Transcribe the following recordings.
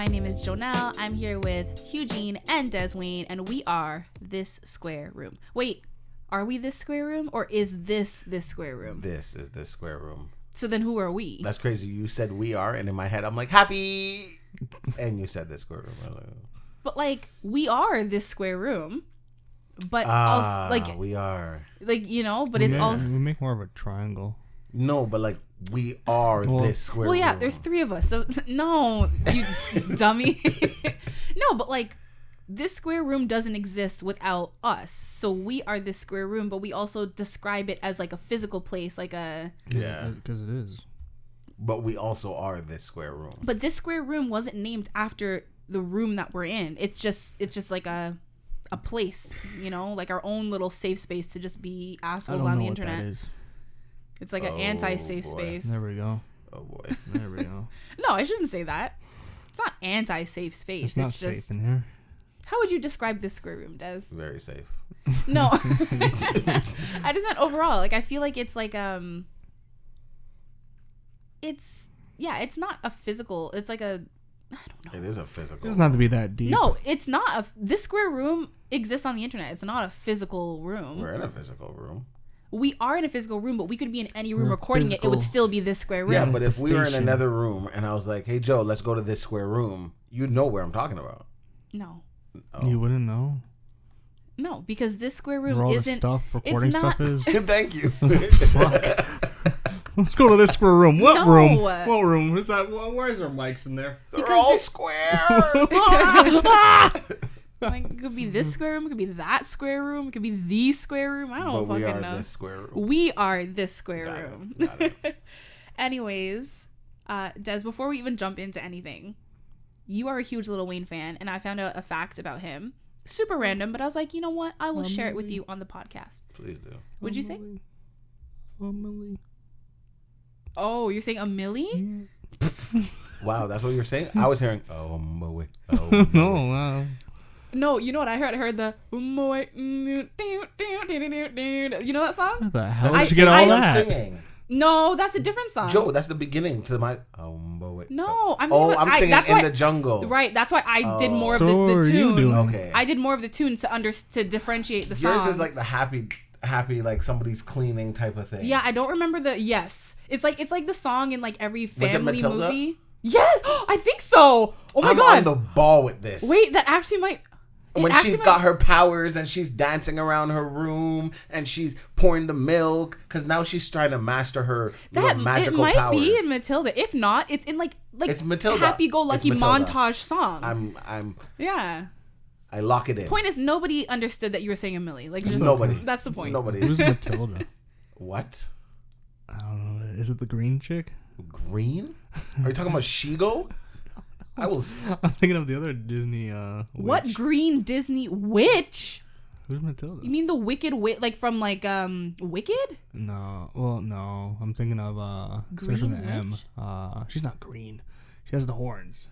my name is Jonel. I'm here with Hugh-Gene and Des Wayne, and we are This Square Room. Wait, are we This Square Room, or is this Square Room? This is This Square Room. So then who are we? That's crazy. You said we are, and in my head I'm like, happy, and you said This Square Room. But like, we are This Square Room. But also, like, we are. Like, you know, but it's also... We make more of a triangle. No, but like, we are This Square Room. Well, yeah, there's three of us. So, no, you dummy. No, but like, This Square Room doesn't exist without us. So we are This Square Room, but we also describe it as like a physical place, like a... Yeah. Because it is. But we also are This Square Room. But This Square Room wasn't named after the room that we're in. It's just like a place, you know, like our own little safe space to just be assholes on the internet. That is. It's like an anti-safe space. There we go. Oh boy. There we go. No, I shouldn't say that. It's not anti-safe space. It's not just safe in here. How would you describe This Square Room, Des? Very safe. No. I just meant overall. Like, I feel like it's like it's not a physical. It's like a, I don't know. It is a physical. It doesn't have to be that deep. No, it's not. This Square Room exists on the internet. It's not a physical room. We're in a physical room. We are in a physical room, but we could be in any room recording it. It would still be This Square Room. Yeah, but if we were in another room and I was like, hey, Joe, let's go to This Square Room, you'd know where I'm talking about. No. Oh. You wouldn't know. No, because This Square Room Where all isn't... the stuff, recording stuff is. Thank you. Fuck. Let's go to This Square Room. What room? No. What room? Is that? Why is there mics in there? They're all square. Like, it could be This Square Room, it could be that Square Room, it could be the Square Room. I don't But fucking we know. are This Square Room. We are This Square Got Room. it. Anyways, Des, before we even jump into anything, you are a huge Lil Wayne fan, and I found out a fact about him. Super random, but I was like, you know what? I will share it with you on the podcast. Please do. Would you say? Millie. Oh, you're saying a milli? Wow, that's what you're saying? I was hearing, oh, boy. Oh, Oh, boy. wow. No, you know what I heard? I heard the... You know that song? What the hell I- did you get all I- that? Singing. No, that's a different song. Joe, that's the beginning to my, oh, boy. No, I'm Oh, thinking- I'm singing that's In why- the Jungle. Right, that's why I did more of So the what were you tune. doing? Okay. I did more of the tune to differentiate the song. Yours is like the happy, like somebody's cleaning type of thing. Yeah, I don't remember the... Yes. It's like the song in like every Was it family Matilda? movie. Yes! I think so! Oh my I'm god! on the ball with this. Wait, that actually might... When she's got her powers and she's dancing around her room and she's pouring the milk because now she's trying to master her magical it might powers. be in Matilda. If not, it's in like It's Matilda. happy-go-lucky It's Matilda. montage song. Yeah. I lock it in. Point is, nobody understood that you were saying a milli. Like, just, Nobody. That's the point. Nobody. Who's Matilda? What? I don't know. Is it the green chick? Green? Are you talking about Shigo? I was. I'm thinking of the other Disney What witch. green Disney witch? Who's Matilda? You mean the Wicked Witch, like from like Wicked? No. Well, no. I'm thinking of starts with an M. Witch? She's not green. She has the horns.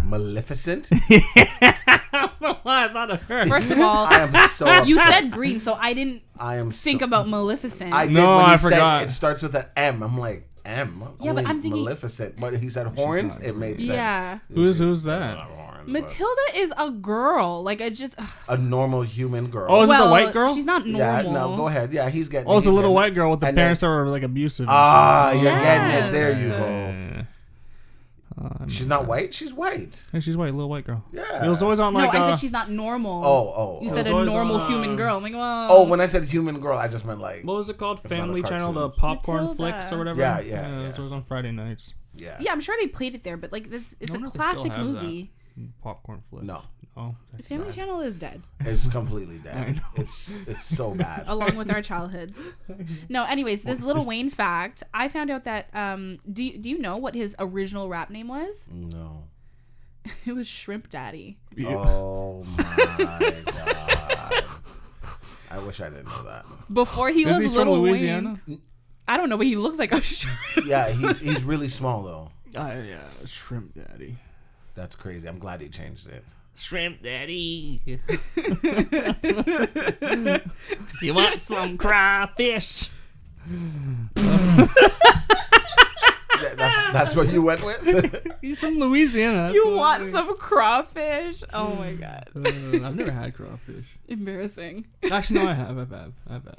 Maleficent? I don't know why I thought of her. First of all, I am so upset. you said green, so I didn't I am think so, about Maleficent. I did No, when he I said forgot. it starts with an M. I'm like, M? Yeah, but Only I'm thinking- Maleficent. But he said horns, it made sense. Yeah. Who's I that? don't know, horns, but Matilda is a girl. Like, I just... a normal human girl. Oh, is it the white girl? She's not normal. Yeah, no, go ahead. Yeah, he's getting Oh, it's a he's little getting- white girl with the and parents then- that were like abusive. You're Yes. getting it. There you go. Yeah. She's not white? She's white. Hey, she's white, little white girl. Yeah. It was always on No, like. I said she's not normal. Oh. You oh. said It a was always normal on, human girl. I'm like, well... Oh, when I said human girl, I just meant like... What was it called? It's not a Family Channel, the cartoon. popcorn Matilda. flicks or whatever. Yeah. It was always on Friday nights. Yeah. Yeah, I'm sure they played it there, but like, it's I a wonder if they classic still have movie. Popcorn flicks. No. Oh, that's Family sad. Channel is dead, It's completely I dead. know. It's so bad. along with our childhoods. No, anyways, this Lil Wayne fact, I found out that, do you know what his original rap name was? No. It was Shrimp Daddy. Oh my god. I wish I didn't know that. Before he Isn't was he from Lil Louisiana? Wayne. I don't know, but he looks like a shrimp. Yeah, he's really small though. Yeah, Shrimp Daddy. That's crazy. I'm glad he changed it. Shrimp Daddy. You want some crawfish? That's That's what you went with. He's from Louisiana. You want some crawfish? Oh my god. I've never had crawfish. Embarrassing. Actually, no, I have. I've had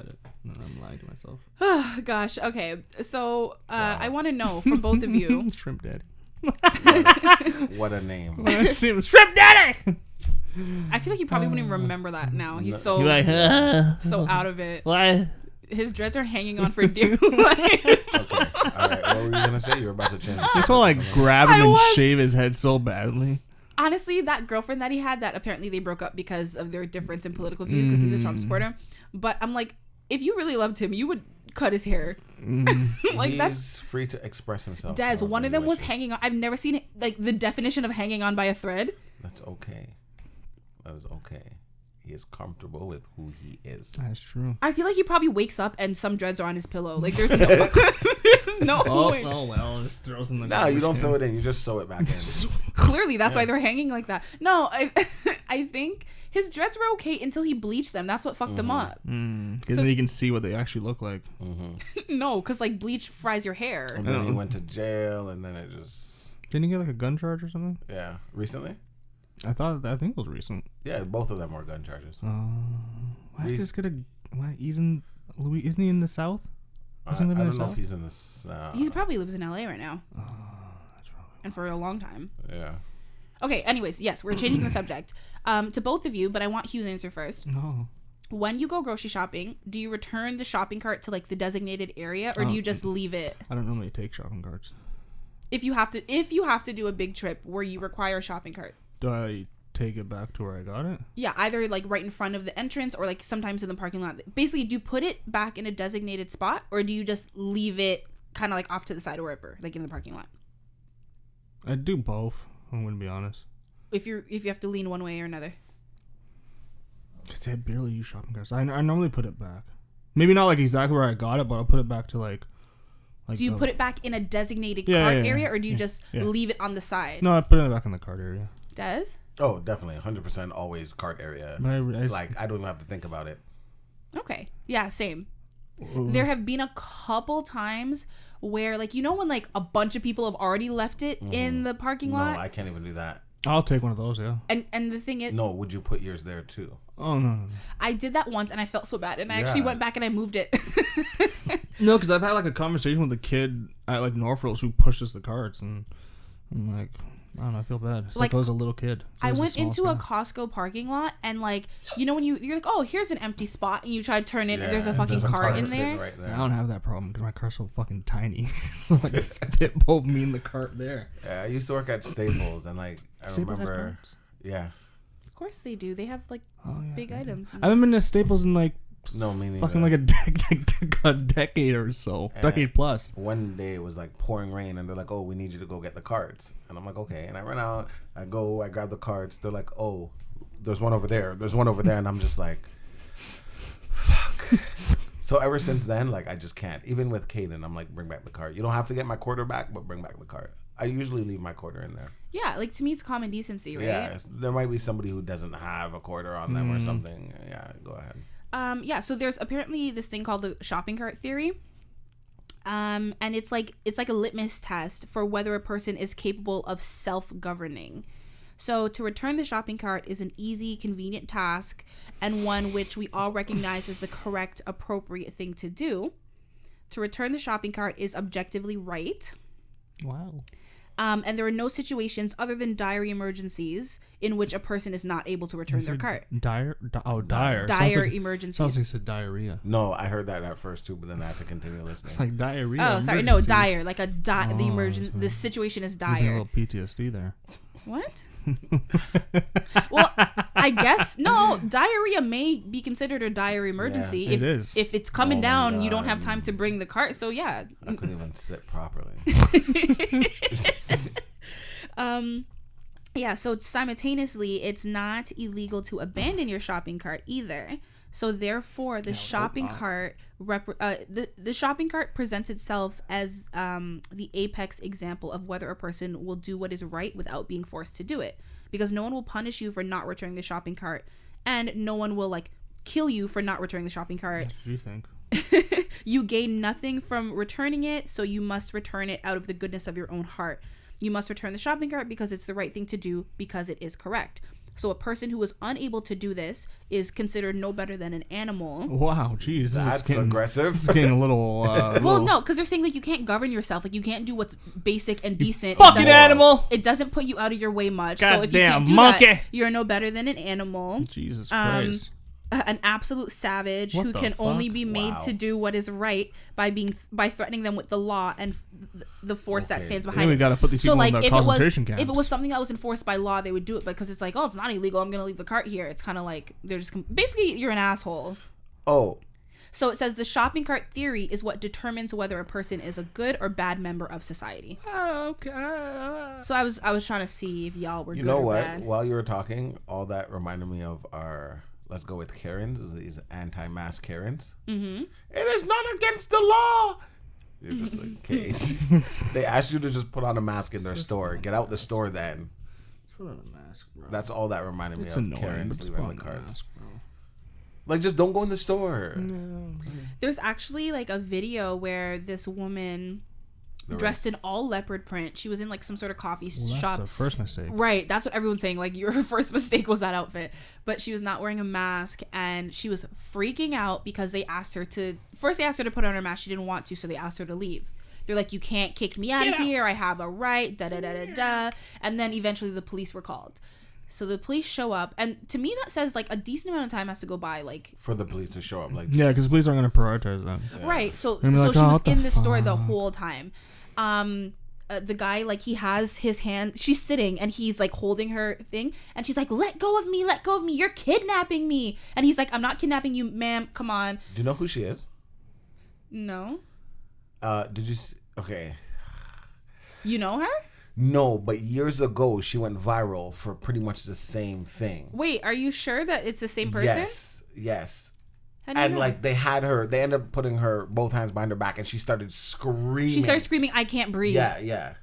it. No, I'm lying to myself. Oh gosh. Okay. So I want to know from both of you. Shrimp Daddy. What a name. Shrimp Daddy. I feel like he probably wouldn't even remember that now. He's so so out of it. Why? His dreads are hanging on for dear life. Okay. All right. What were you gonna say? You're about to change. I just want to like grab him and shave his head so badly. Honestly, that girlfriend that he had, that apparently they broke up because of their difference in political views because he's a Trump supporter. But I'm like, if you really loved him, you would cut his hair. Like, he's free to express himself. Des, one of them was hanging on. I've never seen it, like the definition of hanging on by a thread. That's okay. That is okay. He is comfortable with who he is. That's true. I feel like he probably wakes up and some dreads are on his pillow. Like there's no, there's no way. Oh well, just throws in the. No, you don't throw it in. You just sew it back in. Clearly, that's why they're hanging like that. No, I think his dreads were okay until he bleached them. That's what fucked them up. Because then you can see what they actually look like. No, because like bleach fries your hair. And then he went to jail, and then it just. Didn't he get like a gun charge or something? Yeah, recently. I think it was recent. Yeah, both of them were gun charges. Why just get a? Why isn't he in the South? I don't know if he's in this. He probably lives in LA right now. That's probably. And for a long time. Yeah. Okay. Anyways, yes, we're changing the subject. To both of you, but I want Hugh's answer first. No. When you go grocery shopping, do you return the shopping cart to like the designated area, or do you just leave it? I don't normally take shopping carts. If you have to do a big trip where you require a shopping cart. Do I take it back to where I got it? Yeah, either like right in front of the entrance or like sometimes in the parking lot. Basically, do you put it back in a designated spot or do you just leave it kind of like off to the side or wherever, like in the parking lot? I do both. I'm gonna be honest. If you have to lean one way or another. Cause I barely use shopping carts. I normally put it back. Maybe not like exactly where I got it, but I'll put it back to like. Do you put it back in a designated cart area or do you just leave it on the side? No, I put it back in the cart area. Des? Oh, definitely. 100% always cart area. Like, I don't even have to think about it. Okay. Yeah, same. There have been a couple times where, like, you know when, like, a bunch of people have already left it in the parking lot? No, I can't even do that. I'll take one of those, yeah. And the thing is... No, would you put yours there, too? Oh, no. I did that once, and I felt so bad, and I actually went back and I moved it. No, because I've had, like, a conversation with a kid at, like, Norfolk who pushes the carts, and I'm like... I don't know, I feel bad. It's like I was a little kid. I went into a Costco parking lot and like, you know when you're like, oh, here's an empty spot and you try to turn it and there's a fucking cart in there. Right there. I don't have that problem because my car's so fucking tiny. So I just fit both me and the cart there. Yeah, I used to work at Staples and like, I remember. Yeah. Of course they do. They have like big items. I haven't been to Staples in like no, me neither. Fucking like a decade or so. And decade plus. One day it was like pouring rain and they're like, oh, we need you to go get the carts. And I'm like, okay. And I run out. I grab the carts. They're like, oh, there's one over there. There's one over there. And I'm just like, fuck. So ever since then, like, I just can't. Even with Kaden, I'm like, bring back the cart. You don't have to get my quarter back, but bring back the cart. I usually leave my quarter in there. Yeah, like to me it's common decency, right? Yeah, there might be somebody who doesn't have a quarter on them or something. Yeah, go ahead. So there's apparently this thing called the shopping cart theory. And it's like a litmus test for whether a person is capable of self-governing. So to return the shopping cart is an easy, convenient task and one which we all recognize as the correct, appropriate thing to do. To return the shopping cart is objectively right. Wow. And there are no situations other than dire emergencies in which a person is not able to return their cart. Dire Emergencies. Sounds like you said diarrhea. No, I heard that at first too, but then I had to continue listening. Like diarrhea. Oh, sorry. No, dire. Like the emergency. The situation is dire. A little PTSD there. What? Well, I guess no. Diarrhea may be considered a dire emergency. Yeah, it is. If it's coming down, you don't have time to bring the cart. So yeah. I couldn't even sit properly. Yeah. So simultaneously, it's not illegal to abandon your shopping cart either. So therefore, the shopping cart the shopping cart presents itself as the apex example of whether a person will do what is right without being forced to do it, because no one will punish you for not returning the shopping cart, and no one will like kill you for not returning the shopping cart. That's what you think. You gain nothing from returning it, so you must return it out of the goodness of your own heart. You must return the shopping cart because it's the right thing to do, because it is correct. So a person who is unable to do this is considered no better than an animal. Wow, jeez, that's aggressive. It's getting a little. Well, no, because they're saying like you can't govern yourself, like you can't do what's basic and decent. Fucking animal! It doesn't put you out of your way much. God so if you damn can't do monkey. that, you're no better than an animal. Jesus Christ. An absolute savage What who the can only fuck? be made to do what is right by threatening them with the law and the force that stands behind We it. gotta put these people in the concentration camps. If it was something that was enforced by law, they would do it, because it's like, oh, it's not illegal, I'm gonna leave the cart here. It's kind of like they're just basically you're an asshole. Oh. So it says the shopping cart theory is what determines whether a person is a good or bad member of society. Okay. So I was trying to see if y'all were You good know or what? bad. While you were talking, all that reminded me of our, let's go with Karens, these anti-mask Karens. Mm-hmm. It is not against the law. You're just like, okay. They asked you to just put on a mask in their store. Get out the store then. Put on a mask, bro. That's all that reminded me It's of. annoying, Karens but just leaving put the on a cards. mask, bro. Like, just don't go in the store. No. There's actually like a video where this woman dressed in all leopard print. She was in like some sort of coffee shop. That's the first mistake. Right. That's what everyone's saying. Like, your first mistake was that outfit. But she was not wearing a mask, and she was freaking out because they asked her to put on her mask. She didn't want to, so they asked her to leave. They're like, you can't kick me out of here. I have a right. Da da da da da. And then eventually the police were called. So the police show up, and to me that says like a decent amount of time has to go by, like for the police to show up. Like, Yeah, because police aren't going to prioritize them. Yeah. right. So And be like, she "Oh, was what the in the store the fuck?" whole time. The guy, like, he has his hand, she's sitting and he's like holding her thing, and she's like, let go of me, you're kidnapping me. And he's like, I'm not kidnapping you, ma'am, come on. Do you know who she is? No. Did you see? Okay. You know her? No, but years ago she went viral for pretty much the same thing. Wait, are you sure that it's the same person? Yes. How do you And know? like they ended up putting her both hands behind her back, and she started screaming. She started screaming, I can't breathe. Yeah.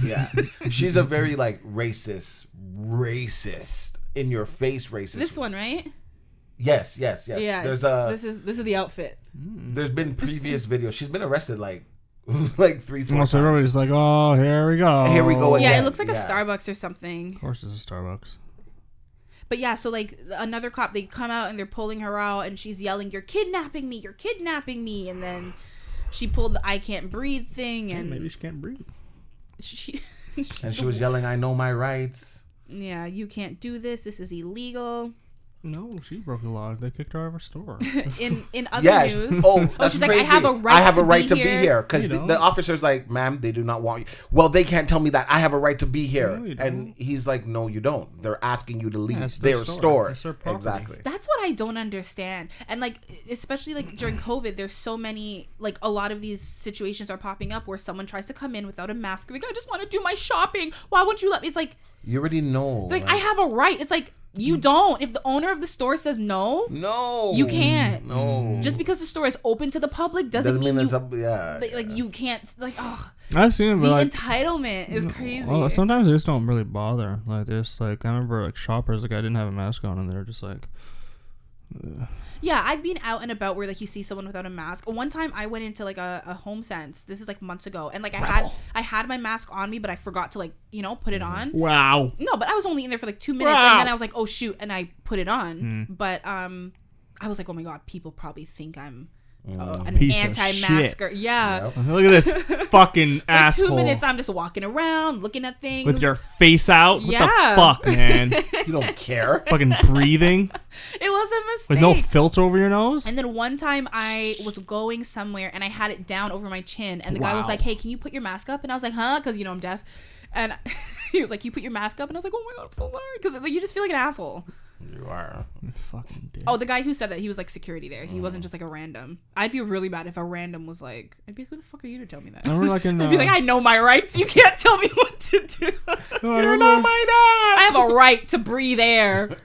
Yeah. She's a very like racist, in your face racist. This one, right? Yes. Yeah. There's this is the outfit. there's been previous videos. She's been arrested like 3-4 times. So everybody's like, oh, here we go. Here we go Yeah, again. it looks like a Yeah. Starbucks or something. Of course, it's a Starbucks. But yeah, so like another cop, they come out and they're pulling her out, and she's yelling, you're kidnapping me. And then she pulled the I can't breathe thing, and Maybe she can't breathe. she And she was yelling, "I know my rights." yeah, you can't do this is illegal. No, she broke the law. They kicked her out of her store. in other Yes. news, Oh, that's she's crazy. like, I have a right to be here because You don't. the officer's like, "Ma'am, they do not want you." Well, they can't tell me that. I have a right to be here, No, you and don't. he's like, "No, you don't. They're asking you to leave it's their their store." store. It's their property. Exactly. That's what I don't understand. And like, especially like during COVID, there's so many, like a lot of these situations are popping up where someone tries to come in without a mask. Like, I just want to do my shopping. Why won't you let me? It's like, You already know. like I have a right. It's like, you don't. If the owner of the store says no, No, you can't. No, Just because the store is open to the public doesn't mean you, it's up. Yeah, like you can't. Like, oh, I've seen it, the but like, entitlement is crazy. well, sometimes they just don't really bother. Like, this, like, I remember like shoppers, like I didn't have a mask on, and they're just like, Yeah, I've been out and about where like you see someone without a mask. One time I went into like a Home Sense. This is like months ago, and like I had my mask on me, but I forgot to like put it on. wow. No, but I was only in there for like 2 minutes, Wow. and then I was like, oh shoot, and I put it on. But I was like, oh my god, people probably think I'm an Piece of anti-masker. Yeah. Yep. Look at this fucking For asshole 2 minutes, I'm just walking around, looking at things. with your face out. What Yeah. the fuck, man? You don't care. Fucking breathing It was a mistake. with no filter over your nose. And then one time I was going somewhere and I had it down over my chin, and the guy was Wow. like, hey, can you put your mask up? And I was like, huh? Because I'm deaf. And he was like, you put your mask up? And I was like, oh my god, I'm so sorry. Because like, you just feel like an asshole. You are. Fucking dick. Oh, the guy who said that, he was like security there. He wasn't just like a random. I'd feel really bad if a random was like, I'd be like, who the fuck are you to tell me that? I remember like in I'd be like, I know my rights. You can't tell me what to do. You're not my dad. I have a right to breathe air.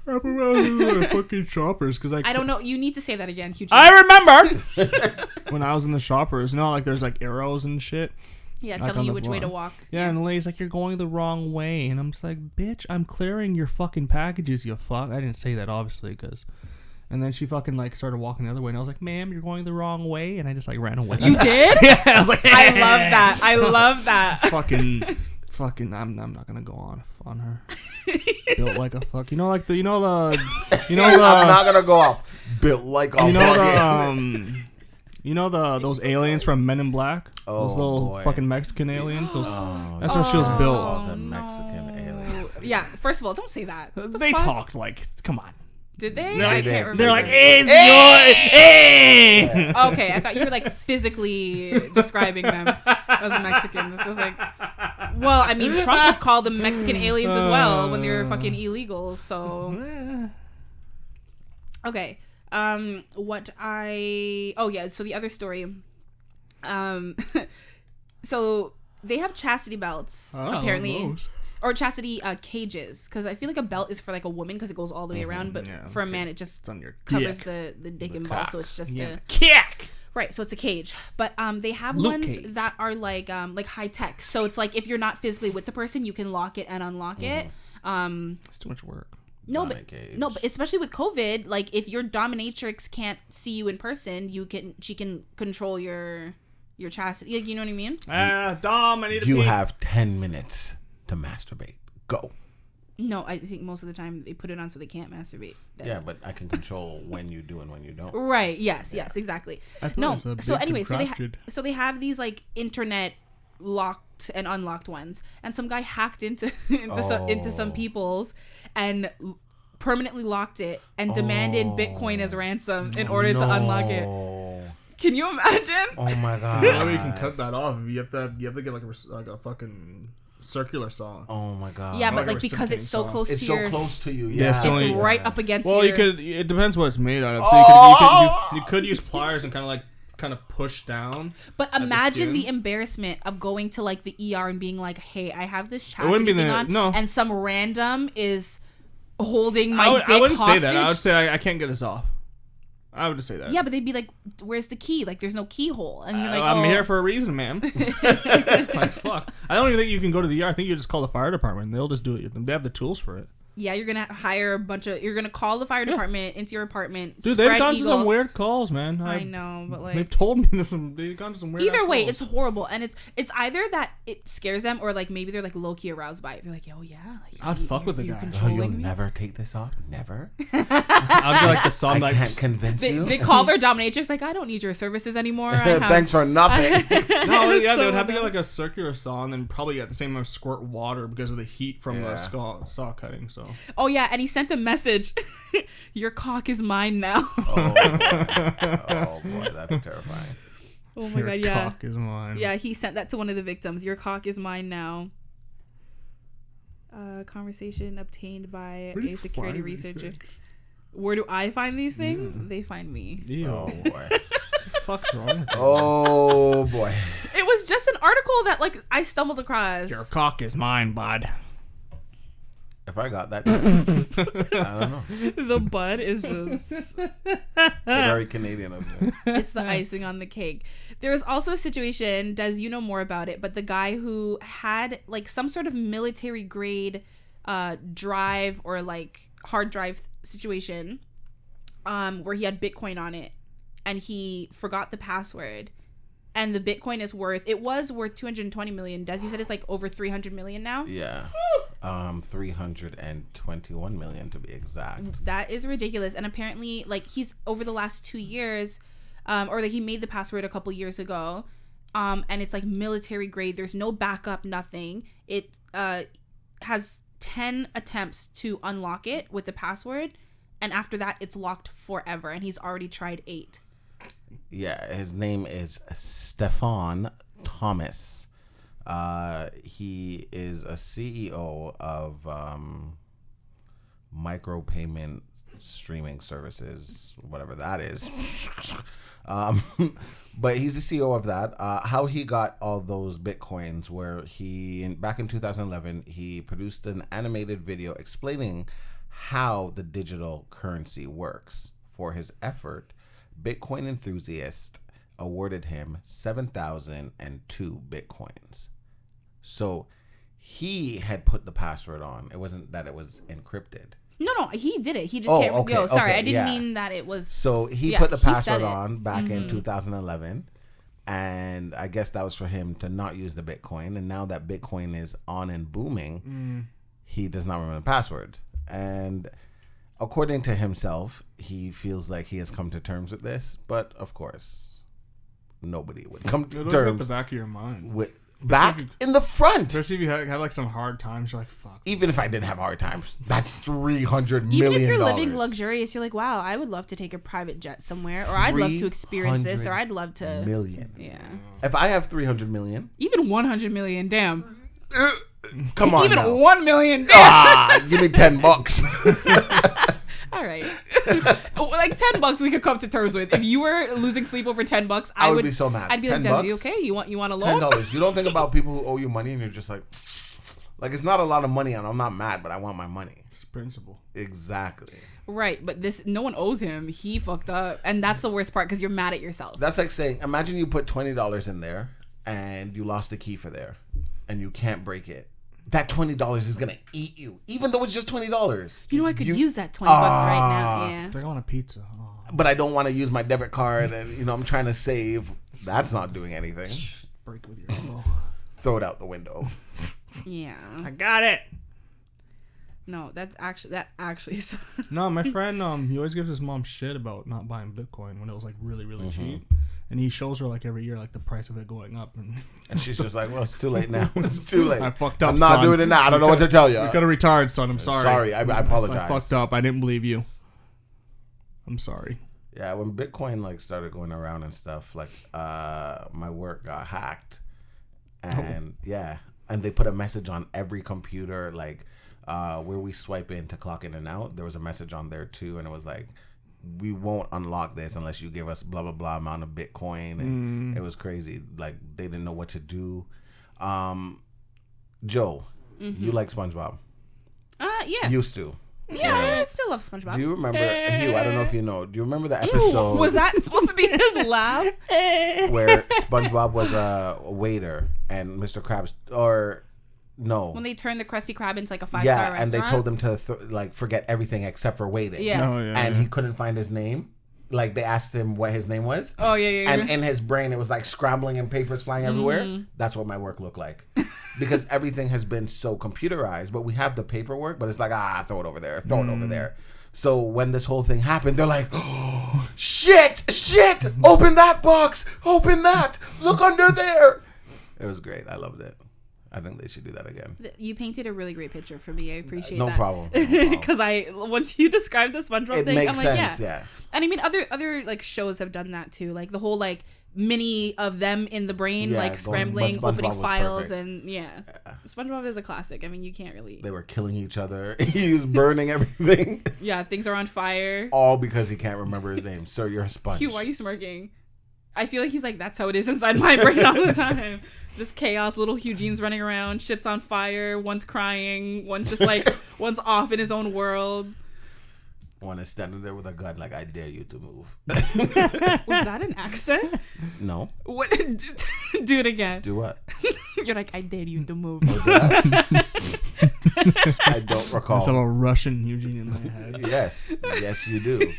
Fucking shoppers, because I don't know. You need to say that again, Hugh-Gene. I remember when I was in the shoppers. Like there's like arrows and shit. Yeah, Like telling on you the which way to floor. walk. Yeah, and the lady's like, you're going the wrong way. And I'm just like, bitch, I'm clearing your fucking packages, you fuck. I didn't say that, obviously, because And then she fucking like started walking the other way, and I was like, "Ma'am, you're going the wrong way," and I just like ran away. You did? Yeah, I was like, I love that. I love that. fucking. I'm not gonna go on her. Built like a fuck. You know, like the. I'm not gonna go off. Built like a fucking. Those aliens from Men in Black. Those little fucking Mexican aliens. That's how she was built. Oh, the Mexican aliens. Yeah. First of all, don't say that. They talked like, come on. Did they? I can't remember. They're like, it's your. Okay, I thought you were like physically describing them as Mexicans. It was like, well, I mean, Trump would call them Mexican aliens as well when they're fucking illegal. So, okay. So the other story. So they have chastity belts apparently. Or chastity cages, because I feel like a belt is for like a woman because it goes all the way around, but for a man it just covers the dick and ball, so it's just a kick. Right, so it's a cage. But they have ones that are like high tech. So it's like if you're not physically with the person, you can lock it and unlock it. It's too much work. No, but especially with COVID, like if your dominatrix can't see you in person, she can control your chastity. Like, you know what I mean? Dom, I need to You have 10 minutes to masturbate. Go. No, I think most of the time they put it on so they can't masturbate. Yeah, but I can control when you do and when you don't. Right. Yes, exactly. No. So anyway, so they have these like internet locked and unlocked ones, and some guy hacked into some people's and permanently locked it and demanded Bitcoin as ransom in order to unlock it. Can you imagine? Oh my god! Maybe you can cut that off. You have to get like a fucking circular saw. Oh my god! Yeah, but like because it's so close to you. It's so close to you. Yeah, it's right up against. Well, it depends what it's made out of. So you could use pliers and kind of push down. But imagine the embarrassment of going to like the ER and being like, "Hey, I have this chastity thing on," and some random is holding my dick hostage. I wouldn't say that. I would say I can't get this off. I would just say that. Yeah, but they'd be like, "Where's the key? Like, there's no keyhole." And you're like, "I'm here for a reason, ma'am." Like, fuck. I don't even think you can go to the ER. I think you just call the fire department. They'll just do it. They have the tools for it. Yeah, you're gonna hire you're gonna call the fire department into your apartment. Dude, they've gone to some weird calls, man. I know, but like they've told me they've gone to some weird. Either way, calls. it's horrible, and it's either that it scares them, or like maybe they're like low key aroused by it. They're like, "Oh yeah, like, I'd fuck with the guy. Oh, you'll never take this off, never." I'd be like the song. I can't convince you. They call their dominatrix like, "I don't need your services anymore. Thanks for nothing." No, yeah, they would have to get like a circular saw and then probably at the same time squirt water because of the heat from the saw cutting. So. Oh yeah, and he sent a message. Your cock is mine now. Oh boy, that's terrifying. Oh my god, yeah. Your cock is mine. Yeah, he sent that to one of the victims. Your cock is mine now. Conversation obtained by a security researcher. Where do I find these things? They find me. Ew. Oh boy. What the fuck's wrong with you? Oh boy. It was just an article that like I stumbled across. Your cock is mine, bud. If I got that, I don't know. The bud is just very Canadian of you. It's the icing on the cake. There was also a situation, Des, you know more about it, but the guy who had like some sort of military grade drive or like hard drive situation where he had Bitcoin on it and he forgot the password. And the Bitcoin was worth 220 million. Des, you said it's like over 300 million now? Yeah. 321 million to be exact. That is ridiculous. And apparently, like, he's over the last 2 years, or like he made the password a couple years ago, and it's like military grade. There's no backup, nothing. It has 10 attempts to unlock it with the password, and after that, it's locked forever. And he's already tried 8. Yeah, his name is Stefan Thomas. He is a CEO of micropayment streaming services, whatever that is. But he's the CEO of that. How he got all those Bitcoins where back in 2011, he produced an animated video explaining how the digital currency works. For his effort, Bitcoin enthusiast awarded him 7,002 Bitcoins. So he had put the password on. It wasn't that it was encrypted. No, he did it. He just can't. Okay, Yo, sorry, okay, I didn't mean that it was. So he put the password on back in 2011, and I guess that was for him to not use the Bitcoin. And now that Bitcoin is on and booming, he does not remember the password. And according to himself, he feels like he has come to terms with this. But of course, nobody would come to terms. At the back of your mind. With back in the front. Especially if you had like some hard times, you're like, fuck. Even if I didn't have hard times, that's $300 million. Even if you're living luxurious, you're like, wow, I would love to take a private jet somewhere, or I'd love to experience this, or I'd love to. Million. Yeah. If I have 300 million, even 100 million, damn. Come on. Even now. 1 million, damn. Give me $10. All right. Like $10 we could come to terms with. If you were losing sleep over $10, I would be so mad. I'd be like, Des, you okay? You want a loan? $10. You don't think about people who owe you money and you're just like it's not a lot of money and I'm not mad, but I want my money. It's principle. Exactly. Right, but no one owes him. He fucked up, and that's the worst part because you're mad at yourself. That's like saying, imagine you put $20 in there and you lost the key for there, and you can't break it. That $20 is gonna eat you, even though it's just $20. You know, I could use that $20 right now. Yeah. Like I want a pizza. Oh. But I don't want to use my debit card, and I'm trying to save. That's not doing anything. Break with your elbow. Throw it out the window. Yeah. I got it. No, that actually. No, my friend, he always gives his mom shit about not buying Bitcoin when it was like really, really cheap. And he shows her like every year like the price of it going up, and she's just like, "Well, it's too late now. It's too late. I fucked up. I'm not doing it now. I don't know what to tell you. You got a retard, son. I'm sorry. Sorry, I apologize. I fucked up. I didn't believe you. I'm sorry." Yeah, when Bitcoin started going around and stuff, my work got hacked, and and they put a message on every computer where we swipe in to clock in and out. There was a message on there too, and it was like, we won't unlock this unless you give us blah blah blah amount of Bitcoin. And it was crazy. Like, they didn't know what to do. Joe, you like SpongeBob? Yeah. Used to. Yeah, I still love SpongeBob. Do you remember, Hugh, I don't know if you know, do you remember the episode? Was that supposed to be his laugh? Where SpongeBob was a waiter and Mr. Krabs, or no. When they turned the Krusty Krab into a 5-star restaurant? And they told him to forget everything except for waiting. Yeah. Oh, yeah. And he couldn't find his name. Like, they asked him what his name was. Oh, yeah. And in his brain, it was like scrambling and papers flying everywhere. That's what my work looked like. Because everything has been so computerized, but we have the paperwork, but it's like, throw it over there, throw it over there. So when this whole thing happened, they're like, oh, shit, open that box, open that, look under there. It was great. I loved it. I think they should do that again. You painted a really great picture for me. I appreciate that. No problem. Because once you described the SpongeBob thing, I'm like, sense, yeah. And I mean, other shows have done that too. Like the whole mini of them in the brain, scrambling, opening files, and SpongeBob is a classic. I mean, you can't really. They were killing each other. He was burning everything. Yeah, things are on fire. All because he can't remember his name. Sir, you're a sponge. Hugh, why are you smirking? I feel like he's like, that's how it is inside my brain all the time. Just chaos, little Hugh-Gene's running around, shit's on fire, one's crying, one's just one's off in his own world. One is standing there with a gun like, I dare you to move. Was that an accent? No. What? Do it again. Do what? You're like, I dare you to move. I don't recall. There's a little Russian Eugene in my head. Yes, you do.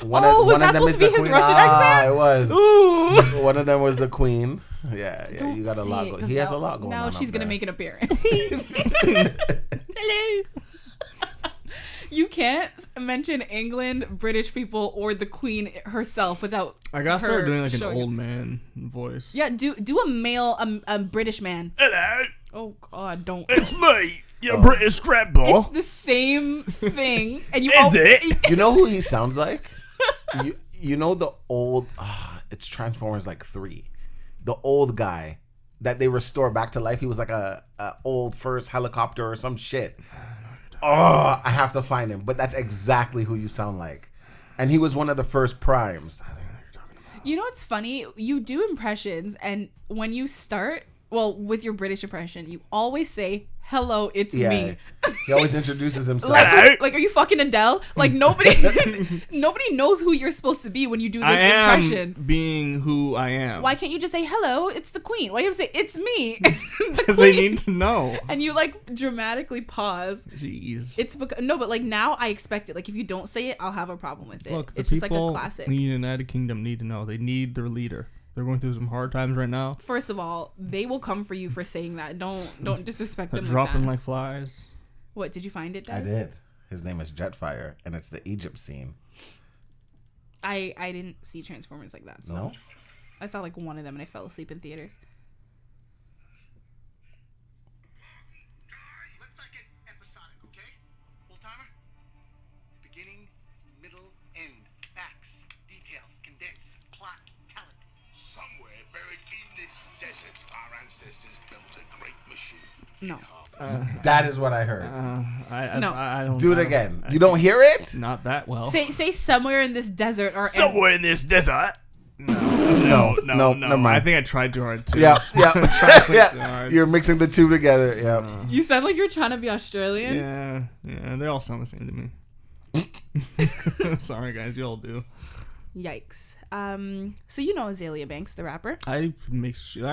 One of them is the queen. Russian accent? It was. Ooh. One of them was the queen. Yeah. You got a lot. He has a lot going on. Now she's gonna make an appearance. Hello. You can't mention England, British people, or the Queen herself without. I gotta start doing an old man voice. Yeah, do a male, a British man. Hello. Oh God, don't. It's me, your British grandpa. It's the same thing, and you. Is it? You know who he sounds like? You know the old. It's Transformers 3. The old guy that they restore back to life. He was like a old first helicopter or some shit. Oh, I have to find him. But that's exactly who you sound like. And he was one of the first primes. I think I know what you're talking about. You know what's funny? You do impressions, and when you start, with your British impression, you always say hello, it's me. He always introduces himself. Like, are you fucking Adele? Like, nobody knows who you're supposed to be when you do this impression. Being who I am. Why can't you just say, hello, it's the queen? Why do you have to say, it's me? Because they need to know. And you, like, dramatically pause. Jeez. It's because, no, but, like, now I expect it. Like, if you don't say it, I'll have a problem with it. Look, it's just, like, a classic. The United Kingdom need to know. They need their leader. They're going through some hard times right now. First of all, they will come for you for saying that. Don't disrespect them. Dropping like like flies. What, did you find it, Des? I did. His name is Jetfire, and it's the Egypt scene. I didn't see Transformers like that. So no? I saw like one of them and I fell asleep in theaters. Let's not get episodic, okay? Full timer? Beginning, middle, end. Facts, details, condensed, plot, talent. Somewhere buried in this desert, our ancestors built a great machine. No. That is what I heard. I don't Do it again. You don't hear it? Not that well. Say somewhere in this desert or somewhere in this desert. No. Never mind. I think I tried too hard too. Yeah. Yeah. You're mixing the two together. Yeah. You sound like you're trying to be Australian. Yeah. They all sound the same to me. Sorry, guys. You all do. Yikes. So you know Azealia Banks, the rapper. I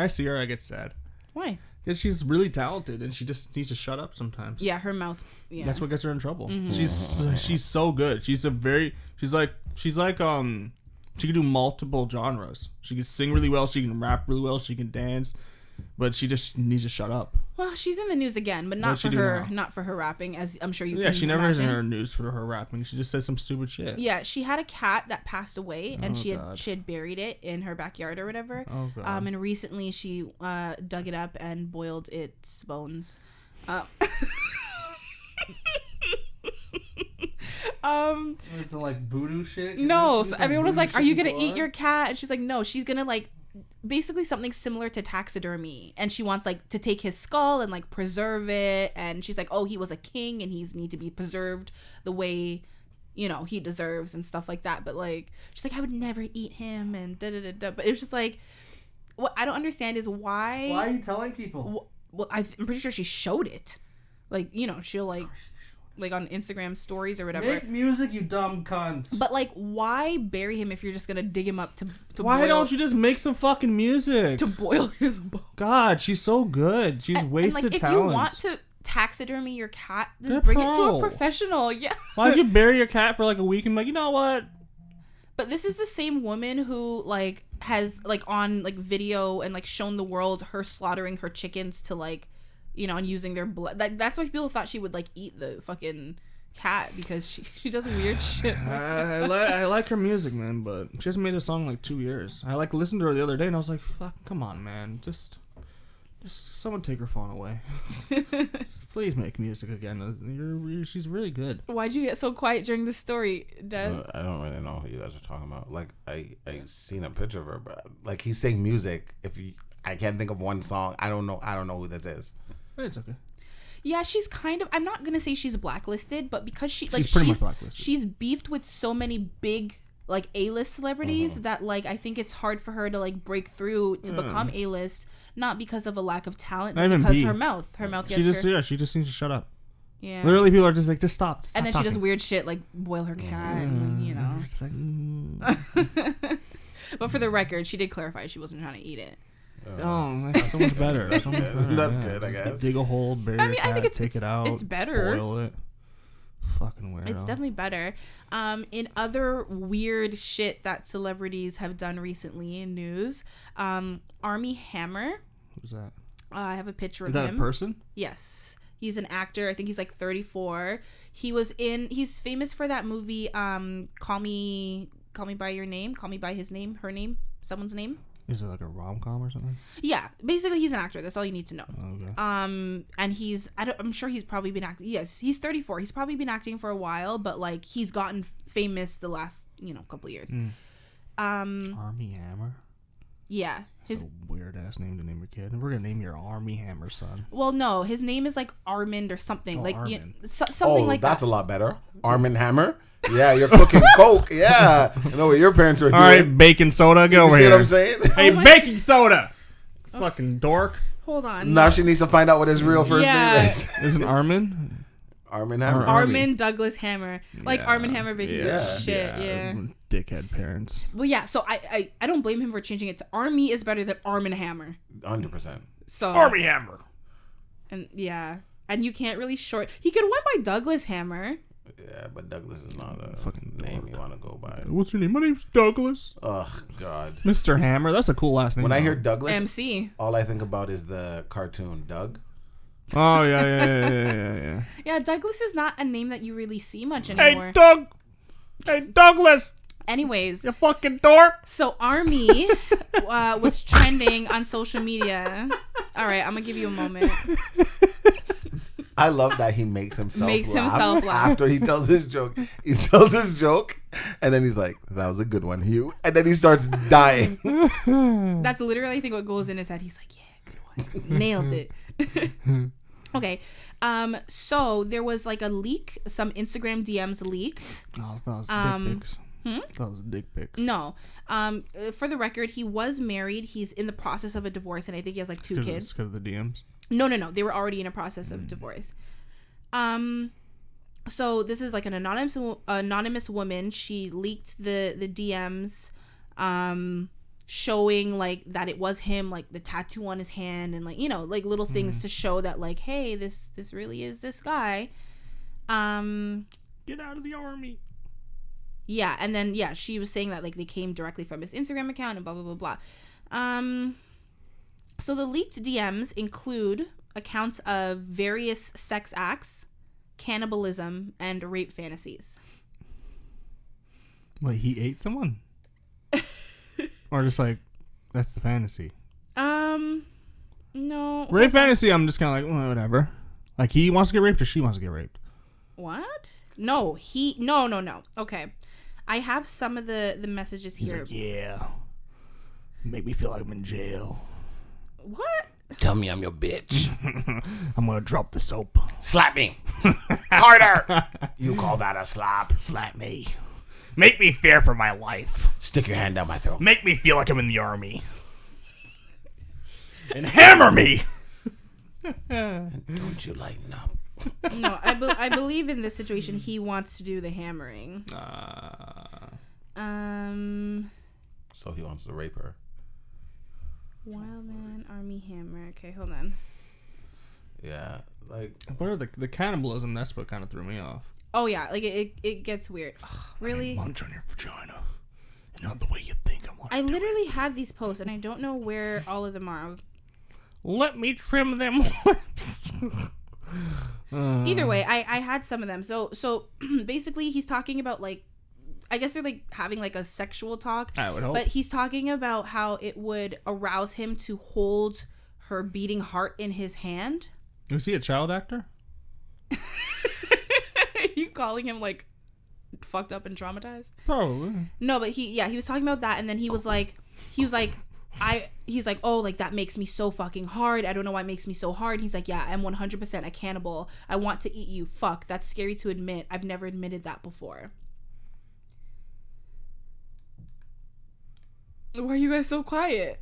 see her, I get sad. Why? Because she's really talented and she just needs to shut up sometimes. Yeah, her mouth. Yeah. That's what gets her in trouble. Mm-hmm. She's so good. She's like she can do multiple genres. She can sing really well. She can rap really well. She can dance, but she just needs to shut up. Well, she's in the news again, but not for her rapping, as I'm sure you can imagine. Yeah, she never is in her news for her rapping. She just says some stupid shit. Yeah, she had a cat that passed away, and she had buried it in her backyard or whatever. Oh, God. And recently she dug it up and boiled its bones. It's like voodoo shit. No, so everyone was like, "Are you gonna eat your cat?" And she's like, "No, she's gonna like." Basically something similar to taxidermy, and she wants like to take his skull and like preserve it, and she's like, oh, he was a king and he's need to be preserved the way, you know, he deserves and stuff like that. But like, she's like, I would never eat him and da da da da. But it was just like, what I don't understand is why are you telling people? Well, I'm pretty sure she showed it, like, you know, she'll like on Instagram stories or whatever. Make music, you dumb cunts. But like, why bury him if you're just gonna dig him up to why don't you just make some fucking music to boil his bones? God, she's so good. She's wasted like, if talent. you want to taxidermy your cat, then bring it to a professional. Yeah. Why'd you bury your cat for like a week and be like, you know what? But this is the same woman who like has like on like video and like shown the world her slaughtering her chickens to like, you know, and using their blood. That's why people thought she would like eat the fucking cat, because she does weird shit. I like her music, man, but she hasn't made a song in like 2 years. I like listened to her the other day and I was like, fuck, come on, man, just someone take her phone away. Just please make music again. She's really good. Why'd you get so quiet during this story, Des? I don't really know who you guys are talking about. Like I seen a picture of her, but like he's saying music. I can't think of one song. I don't know who this is. It's okay. Yeah, she's kind of, I'm not gonna say she's blacklisted, but because she's pretty much blacklisted. She's beefed with so many big like A-list celebrities that like I think it's hard for her to like break through to become A-list, not because of a lack of talent, but because her mouth gets her. She just needs to shut up. Yeah. Literally, people are just like, just stop and then talking. She does weird shit like boil her cat, and then, you know. It's like, But for the record, she did clarify she wasn't trying to eat it. Oh, that's so much better. That's good, I guess. Dig a hole, bury your cat, I think take it out. It's better. Boil it. Fucking weirdo. It's definitely better. In other weird shit that celebrities have done recently in news, Armie Hammer. Who's that? I have a picture of him. Is that a person? Yes. He's an actor. I think he's like 34. He's famous for that movie, Call Me by Your Name. Call Me by His Name, her name, someone's name. Is it like a rom-com or something? Yeah, basically he's an actor. That's all you need to know. Okay. And I'm sure he's probably been acting. Yes, he's 34. He's probably been acting for a while, but like he's gotten famous the last, couple years. Armie Hammer? Yeah. That's a weird ass name to name your kid. We're gonna name your Armie Hammer son. Well, no, his name is like Armand or something. Armand. Something like that. That's a lot better. Armie Hammer. Yeah, you're cooking coke. Yeah, I know what your parents were doing. All right, baking soda, get over here. See what I'm saying? Hey, baking soda. Fucking dork. Hold on. Now she needs to find out what his real first name is. Isn't Armin? Armie Hammer. Armin Douglas Hammer. Like Armie Hammer making Yeah. shit. Yeah. Dickhead parents. Well, yeah. So I don't blame him for changing it to Army is better than Armin Hammer. 100%. So Armie Hammer. And yeah. And you can't really short. He could have went by Douglas Hammer. Yeah, but Douglas is not a fucking name you want to go by. What's your name? My name's Douglas. Ugh, God. Mr. Hammer. That's a cool last name. When I hear Douglas, MC. all I think about is the cartoon Doug. Oh, yeah. Yeah, Douglas is not a name that you really see much anymore. Hey, Doug. Hey, Douglas. Anyways. You fucking dork. So Army was trending on social media. All right, I'm going to give you a moment. I love that he makes himself laugh after he tells his joke. He tells his joke, and then he's like, "That was a good one, Hugh." And then he starts dying. That's literally, I think, what goes in his head. He's like, "Yeah, good one, nailed it." Okay, so there was like a leak. Some Instagram DMs leaked. Oh, that was dick pics. That was dick pics. No. For the record, he was married. He's in the process of a divorce, and I think he has like 2 kids. Because of the DMs. No. They were already in a process of divorce. So this is like an anonymous woman. She leaked the DMs, showing like that it was him, like the tattoo on his hand, and like, you know, like little things to show that like, hey, this really is this guy. Get out of the army. Yeah, and then she was saying that like they came directly from his Instagram account and blah blah blah blah. So the leaked DMs include accounts of various sex acts, cannibalism, and rape fantasies. Wait, he ate someone? Or just like, that's the fantasy? No. Rape fantasy, I'm just kind of like, well, whatever. Like, he wants to get raped or she wants to get raped? What? No, no. Okay. I have some of the messages He's here. like, yeah. Make me feel like I'm in jail. What? Tell me I'm your bitch. I'm gonna drop the soap. Slap me. Harder. You call that a slap? Slap me. Make me fear for my life. Stick your hand down my throat. Make me feel like I'm in the army. And hammer me. Don't you lighten up? No, I believe in this situation he wants to do the hammering. So he wants to rape her. Wildman Armie Hammer. Okay, hold on. Yeah, like. But the cannibalism, that's what kind of threw me off. Oh yeah, like it gets weird. Ugh, really? Munch on your vagina. Not the way you think I want. I literally have these posts and I don't know where all of them are. Let me trim them lips. Either way, I had some of them. So basically he's talking about like, I guess they're like having like a sexual talk. I would hope. But he's talking about how it would arouse him to hold her beating heart in his hand. Was he a child actor? You calling him like fucked up and traumatized? Probably. No, but he was talking about that, and then he's like, oh, like that makes me so fucking hard. I don't know why it makes me so hard. He's like, yeah, I'm 100% a cannibal. I want to eat you. Fuck, that's scary to admit. I've never admitted that before. Why are you guys so quiet?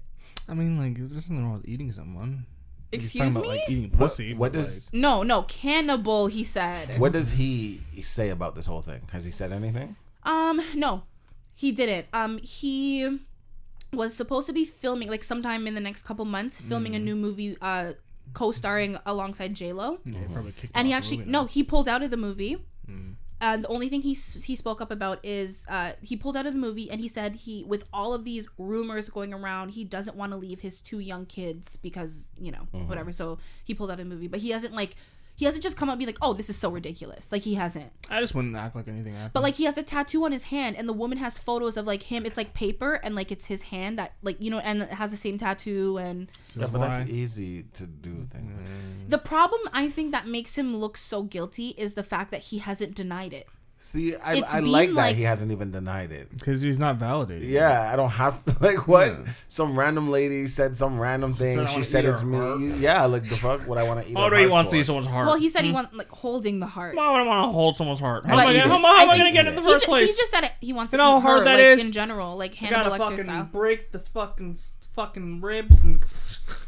I mean, like, there's nothing wrong with eating someone. Excuse me? About, like, eating pussy. What does? No, cannibal. He said. What does he say about this whole thing? Has he said anything? No, he didn't. He was supposed to be filming like sometime in the next couple months, filming a new movie, co-starring alongside J-Lo. Yeah, probably kicked And him he off the actually movie he pulled out of the movie. The only thing he spoke up about is he pulled out of the movie, and he said with all of these rumors going around, he doesn't want to leave his 2 young kids because, you know, whatever. So he pulled out of the movie, but he hasn't just come up and be like, oh, this is so ridiculous. Like, he hasn't. I just wouldn't act like anything happened. But like, he has a tattoo on his hand, and the woman has photos of like him. It's like paper, and like it's his hand that, like, you know, and it has the same tattoo. And Yeah, but that's easy to do things. the problem, I think, that makes him look so guilty is the fact that he hasn't denied it. See, I being like that like- he hasn't even denied it. Because he's not validated. Yeah, I don't have to, like, what? Yeah. Some random lady said some random thing. I She wanna said eat it's her me. heart. Yeah, like, the fuck? What I want to eat Oh, her he heart wants for? to eat someone's heart. Well, he said he wants like holding the heart. Why would I want to hold someone's heart? How But am I he- gonna I get think it in the He first place? just said it. He wants You to know eat how hard her, that like, is? in general, like I Hannibal gotta Lecter fucking style. break this fucking ribs and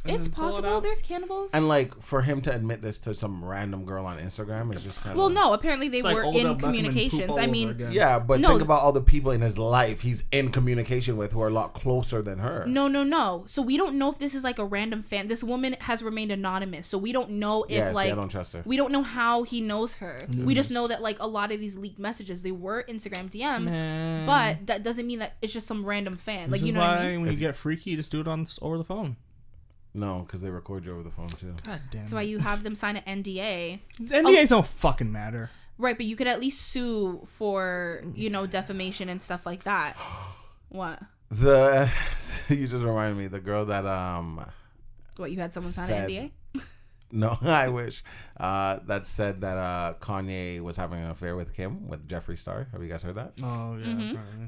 It's possible there's cannibals. And like for him to admit this to some random girl on Instagram is just kind of. Well, no. Apparently they were in communications. I mean, yeah, but think about all the people in his life he's in communication with who are a lot closer than her. No. So we don't know if this is like a random fan. This woman has remained anonymous, so we don't know if like I don't trust her. We don't know how he knows her. We just know that like a lot of these leaked messages, they were Instagram DMs, but that doesn't mean that it's just some random fan. Like, you know what I mean? When you get freaky, you just do it over the phone. No, because they record you over the phone too. God damn. That's why you have them sign an NDA. NDAs don't fucking matter. Right, but you could at least sue for, defamation and stuff like that. What? You just reminded me, the girl that What, you had someone sign an NDA? No, I wish. That said that Kanye was having an affair with Kim, with Jeffree Star. Have you guys heard that? Oh, yeah.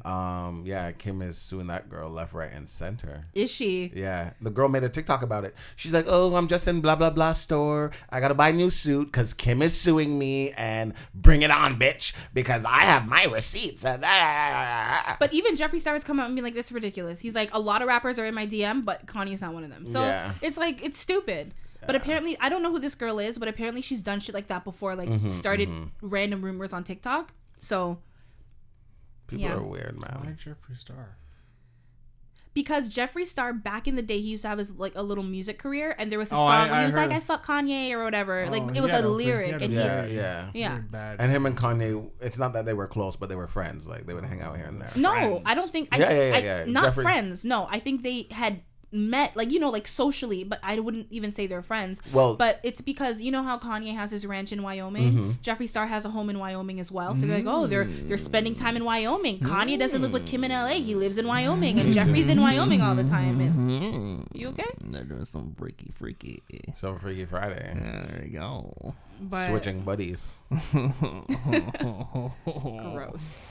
Mm-hmm. Yeah, Kim is suing that girl left, right, and center. Is she? Yeah. The girl made a TikTok about it. She's like, oh, I'm just in blah, blah, blah store. I got to buy a new suit because Kim is suing me and bring it on, bitch, because I have my receipts. And But even Jeffree Star has come out and been like, this is ridiculous. He's like, a lot of rappers are in my DM, but Kanye's not one of them. So it's like, it's stupid. But apparently, I don't know who this girl is, but apparently she's done shit like that before, like started random rumors on TikTok. So people are weird, man. Why Jeffree Star? Because Jeffree Star, back in the day, he used to have his like a little music career, and there was a song where he was like, "I fuck Kanye" or whatever. Like it was a lyric, and yeah. And him and Kanye, it's not that they were close, but they were friends. Like they would hang out here and there. No, friends. I don't think. Yeah. Not friends. No, I think they had met, like, like socially, but I wouldn't even say they're friends. Well, but it's because you know how Kanye has his ranch in Wyoming. Jeffree Star has a home in Wyoming as well. So they're like, oh, they're spending time in Wyoming. Kanye doesn't live with Kim in LA. He lives in Wyoming, and Jeffree's in Wyoming all the time. You okay? They're doing some freaky. Some Freaky Friday. Yeah, there you go. But switching buddies. Gross.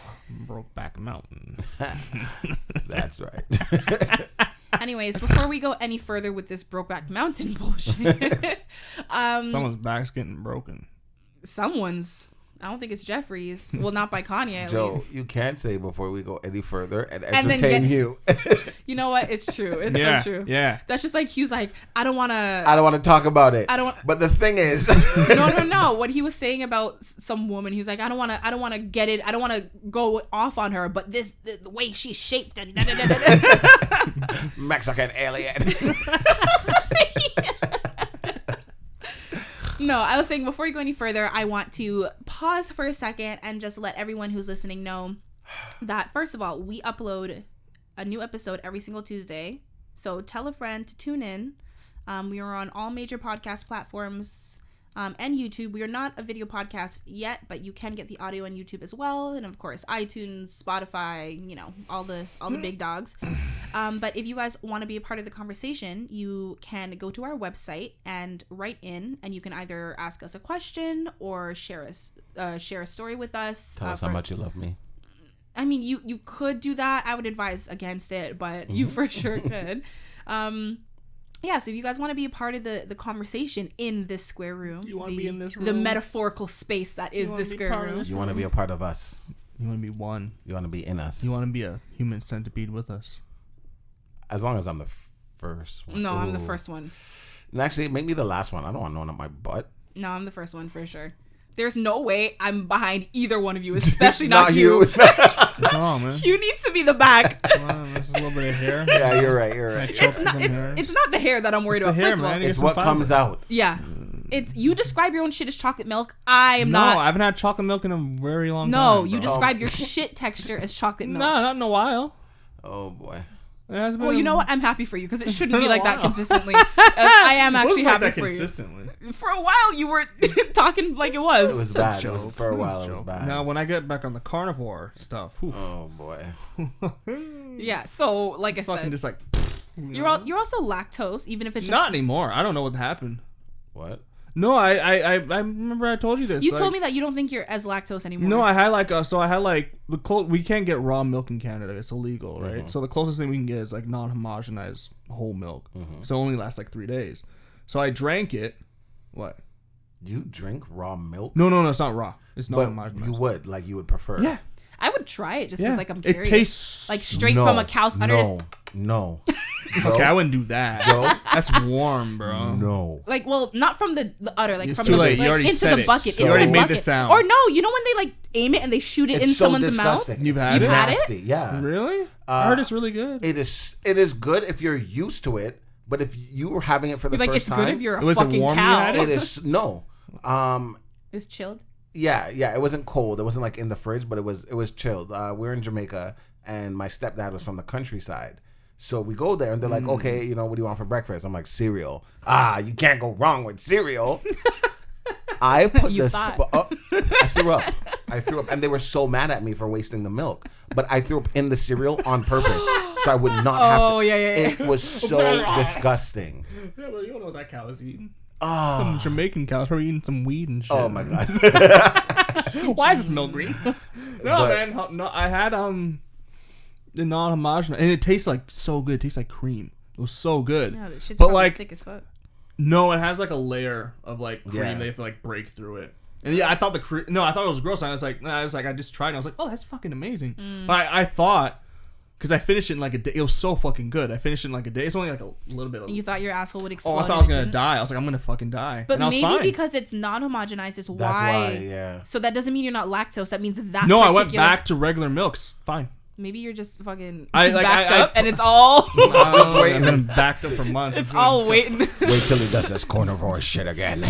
Brokeback Mountain. That's right. Anyways, before we go any further with this Brokeback Mountain bullshit, someone's back's getting broken. Someone's. I don't think it's Jeffree's. Well, not by Kanye, at Joe, least. you can't say before we go any further and entertain Hugh. You know what? It's true. It's so true. Yeah. That's just like Hugh's like, I don't want to talk about it. I don't. But the thing is, no. What he was saying about some woman, he's like, I don't want to get it. I don't want to go off on her. But the way she's shaped and Mexican alien. No, I was saying before we go any further, I want to pause for a second and just let everyone who's listening know that, first of all, we upload a new episode every single Tuesday. So tell a friend to tune in. We are on all major podcast platforms and YouTube. We are not a video podcast yet, but you can get the audio on YouTube as well. And of course, iTunes, Spotify, all the big dogs. But if you guys want to be a part of the conversation, you can go to our website and write in, and you can either ask us a question or share a story with us. Tell us how much you love me. I mean, you could do that. I would advise against it, but you for sure could. Yeah, so if you guys want to be a part of the conversation in this square room, you want to be in this room, the metaphorical space that is the square room. You want to be a part of us. You want to be one. You want to be in us. You want to be a human centipede with us. As long as I'm the first one. No, I'm the first one. And actually, make me the last one. I don't want no one up my butt. No, I'm the first one for sure. There's no way I'm behind either one of you, especially not you. Come on, man. Hugh needs to be the back. There's a little bit of hair. Yeah, you're right. It's not the hair that I'm worried about. Hair, first of all, it's what comes out. Yeah. It's you describe your own shit as chocolate milk. I am not. No, I haven't had chocolate milk in a very long time. No, you describe your shit texture as chocolate milk. No, not in a while. Oh boy. Well, you know what? I'm happy for you because it shouldn't be like that consistently. I am actually happy for you. For a while, you were talking like it was. It was bad. For a while, it was bad. Now, when I get back on the carnivore stuff, oh boy. Yeah. So, like I said, just like you're also lactose, even if it's just not anymore. I don't know what happened. What? No, I remember I told you this. You told me that you don't think you're as lactose anymore. No, I had we can't get raw milk in Canada. It's illegal, right? Mm-hmm. So the closest thing we can get is like non-homogenized whole milk. Mm-hmm. So it only lasts like 3 days. So I drank it. What? You drink raw milk? No, it's not raw. It's not homogenized. You would prefer. Yeah. I would try it just because, like, I'm curious. It tastes like straight from a cow's udder. No. Okay, I wouldn't do that. Joe? That's warm, bro. No. Like, well, not from the udder, like It's from too the late. You like, already into said the it. bucket. You Into already the made bucket. the sound. Or no, you know when they like aim it and they shoot it in It's so someone's disgusting. mouth? You've It's had it? nasty. Yeah. Really? I heard it's really good. It is good if you're used to it, but if you were having it for the You're like, first it's time, good if you're a Was it fucking warm you cow. had it is no. It's chilled. Yeah, it wasn't cold. It wasn't like in the fridge, but it was chilled. We were in Jamaica, and my stepdad was from the countryside. So we go there, and they're like, okay, you know, what do you want for breakfast? I'm like, cereal. You can't go wrong with cereal. I put I threw up. And they were so mad at me for wasting the milk. But I threw up in the cereal on purpose, so I would not have to. Oh, yeah. It was so disgusting. Yeah, but you don't know what that cow is eating. Oh, Some Jamaican cows probably eating some weed and shit. oh my God. Why is this milk green? No, no, I had the non-homogenous, and it tastes like so good. It tastes like cream. It was so good. Yeah, that shit's but probably like, thick as fuck. no, it has like a layer of like cream. Yeah. They have to like break through it. And yeah, I thought I thought it was gross. I was like, I just tried it. I was like, oh, that's fucking amazing. But I thought, because I finished it in like a day. It was so fucking good. I finished it in like a day. It's only like a little bit. You thought your asshole would explode. Oh, I thought I was gonna die. I was like, I'm gonna fucking die. But and I was maybe fine. because it's non-homogenized is why. That's why, yeah. So that doesn't mean you're not lactose. That means that. No, I went back to regular milks. Fine. Maybe you're just fucking backed up, and it's all. Just wait. I've been backed up for months. it's all waiting. Wait till he does this carnivore shit again.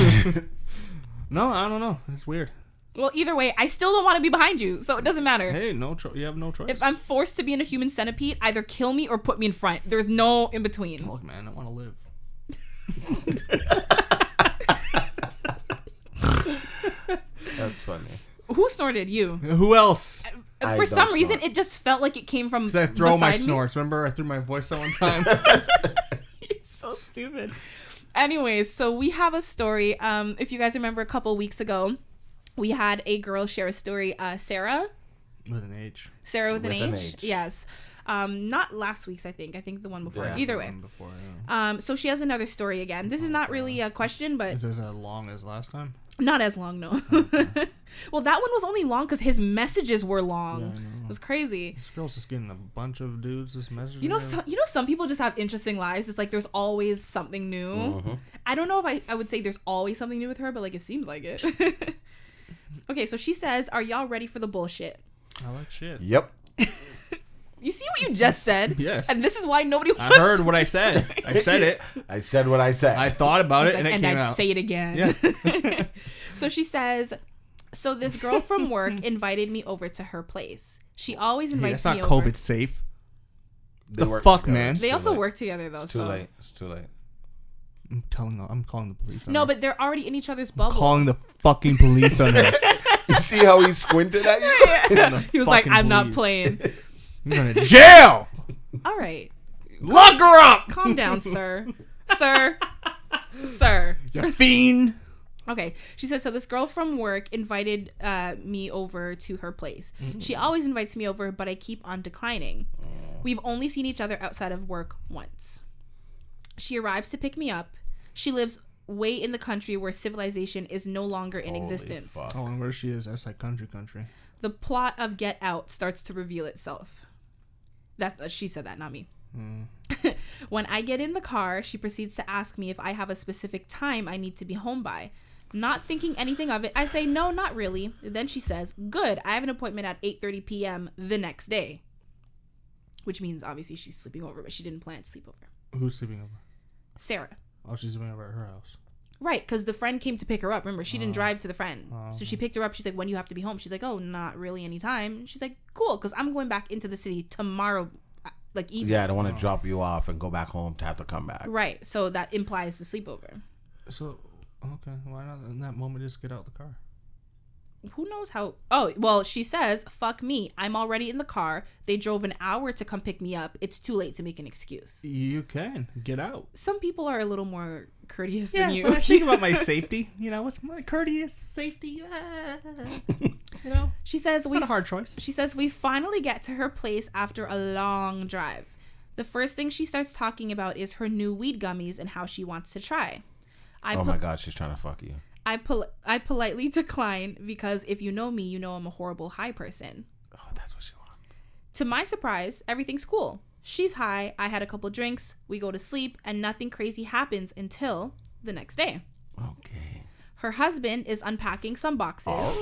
No, I don't know. It's weird. Well, either way, I still don't want to be behind you, so it doesn't matter. Hey, you have no choice. If I'm forced to be in a human centipede, either kill me or put me in front. There's no in between. Look, man, I want to live. That's funny. Who snorted you? Who else? I For don't some reason, snort. it just felt like it came from. Did I throw my beside me. snorts? Remember, I threw my voice that one time. You're so stupid. Anyways, so we have a story. If you guys remember, a couple weeks ago, we had a girl share a story. Sarah With an H. Sarah with an With an H. H. Yes. Not last week's, I think. I think the one before. Yeah. Either way. Before, yeah. So she has another story again. This is not really a question, but Is this as long as last time? not as long, no. Well, that one was only long because his messages were long. Yeah, I know. It was crazy. This girl's just getting a bunch of dudes this message. You know, some people just have interesting lives. It's like there's always something new. Mm-hmm. I don't know if I would say there's always something new with her, but like it seems like it. Okay, so she says, "Are y'all ready for the bullshit?" I like shit. Yep. You see what you just said? Yes. And this is why nobody I wants heard to- what I said. I said it. I said what I said. I thought about He's it, like, and it and came I'd out. say it again. Yeah. So she says, "So this girl from work invited me over to her place. She always Hey, invites that's me not over." COVID safe. They the work fuck, together. man? It's They too also late. work together though. It's too so late. It's too late. I'm calling the police on no, her. but they're already in each other's bubble. calling the fucking police on her. You see how he squinted at you? He was like, Fucking "I'm not police. playing." You're going to jail. All right, Lock her up. calm down, sir. Sir. You fiend. Okay, she says, so this girl from work invited me over to her place. She always invites me over, but I keep on declining. We've only seen each other outside of work once. She arrives to pick me up. She lives way in the country where civilization is no longer in Holy existence. fuck. Oh, and where she is, that's like country. The plot of Get Out starts to reveal itself. She said that, not me. When I get in the car, she proceeds to ask me if I have a specific time I need to be home by. Not thinking anything of it, I say, no, not really. Then she says, good, I have an appointment at 8:30 p.m. the next day. Which means, obviously, she's sleeping over, but she didn't plan to sleep over. Who's sleeping over? Sarah. Oh, she's sleeping over at her house. Right, because the friend came to pick her up. Remember, she didn't drive to the friend. So she picked her up. She's like, when do you have to be home? She's like, oh, not really any time. She's like, cool, because I'm going back into the city tomorrow, like evening. Yeah, I don't want to drop you off and go back home to have to come back. Right, so that implies the sleepover. So, okay, why not in that moment just get out the car? Who knows how... Oh, well, she says, fuck me. I'm already in the car. They drove an hour to come pick me up. It's too late to make an excuse. You can get out. Some people are a little more courteous Yeah, than you. but I think about my safety. You know, what's my courteous safety? You know, She says not a hard choice. She says we finally get to her place after a long drive. The first thing she starts talking about is her new weed gummies and how she wants to try. Oh my God, she's trying to fuck you. I politely decline because if you know me, you know I'm a horrible high person. Oh, that's what she wants. To my surprise, everything's cool. She's high. I had a couple drinks. We go to sleep, and nothing crazy happens until the next day. Okay. Her husband is unpacking some boxes.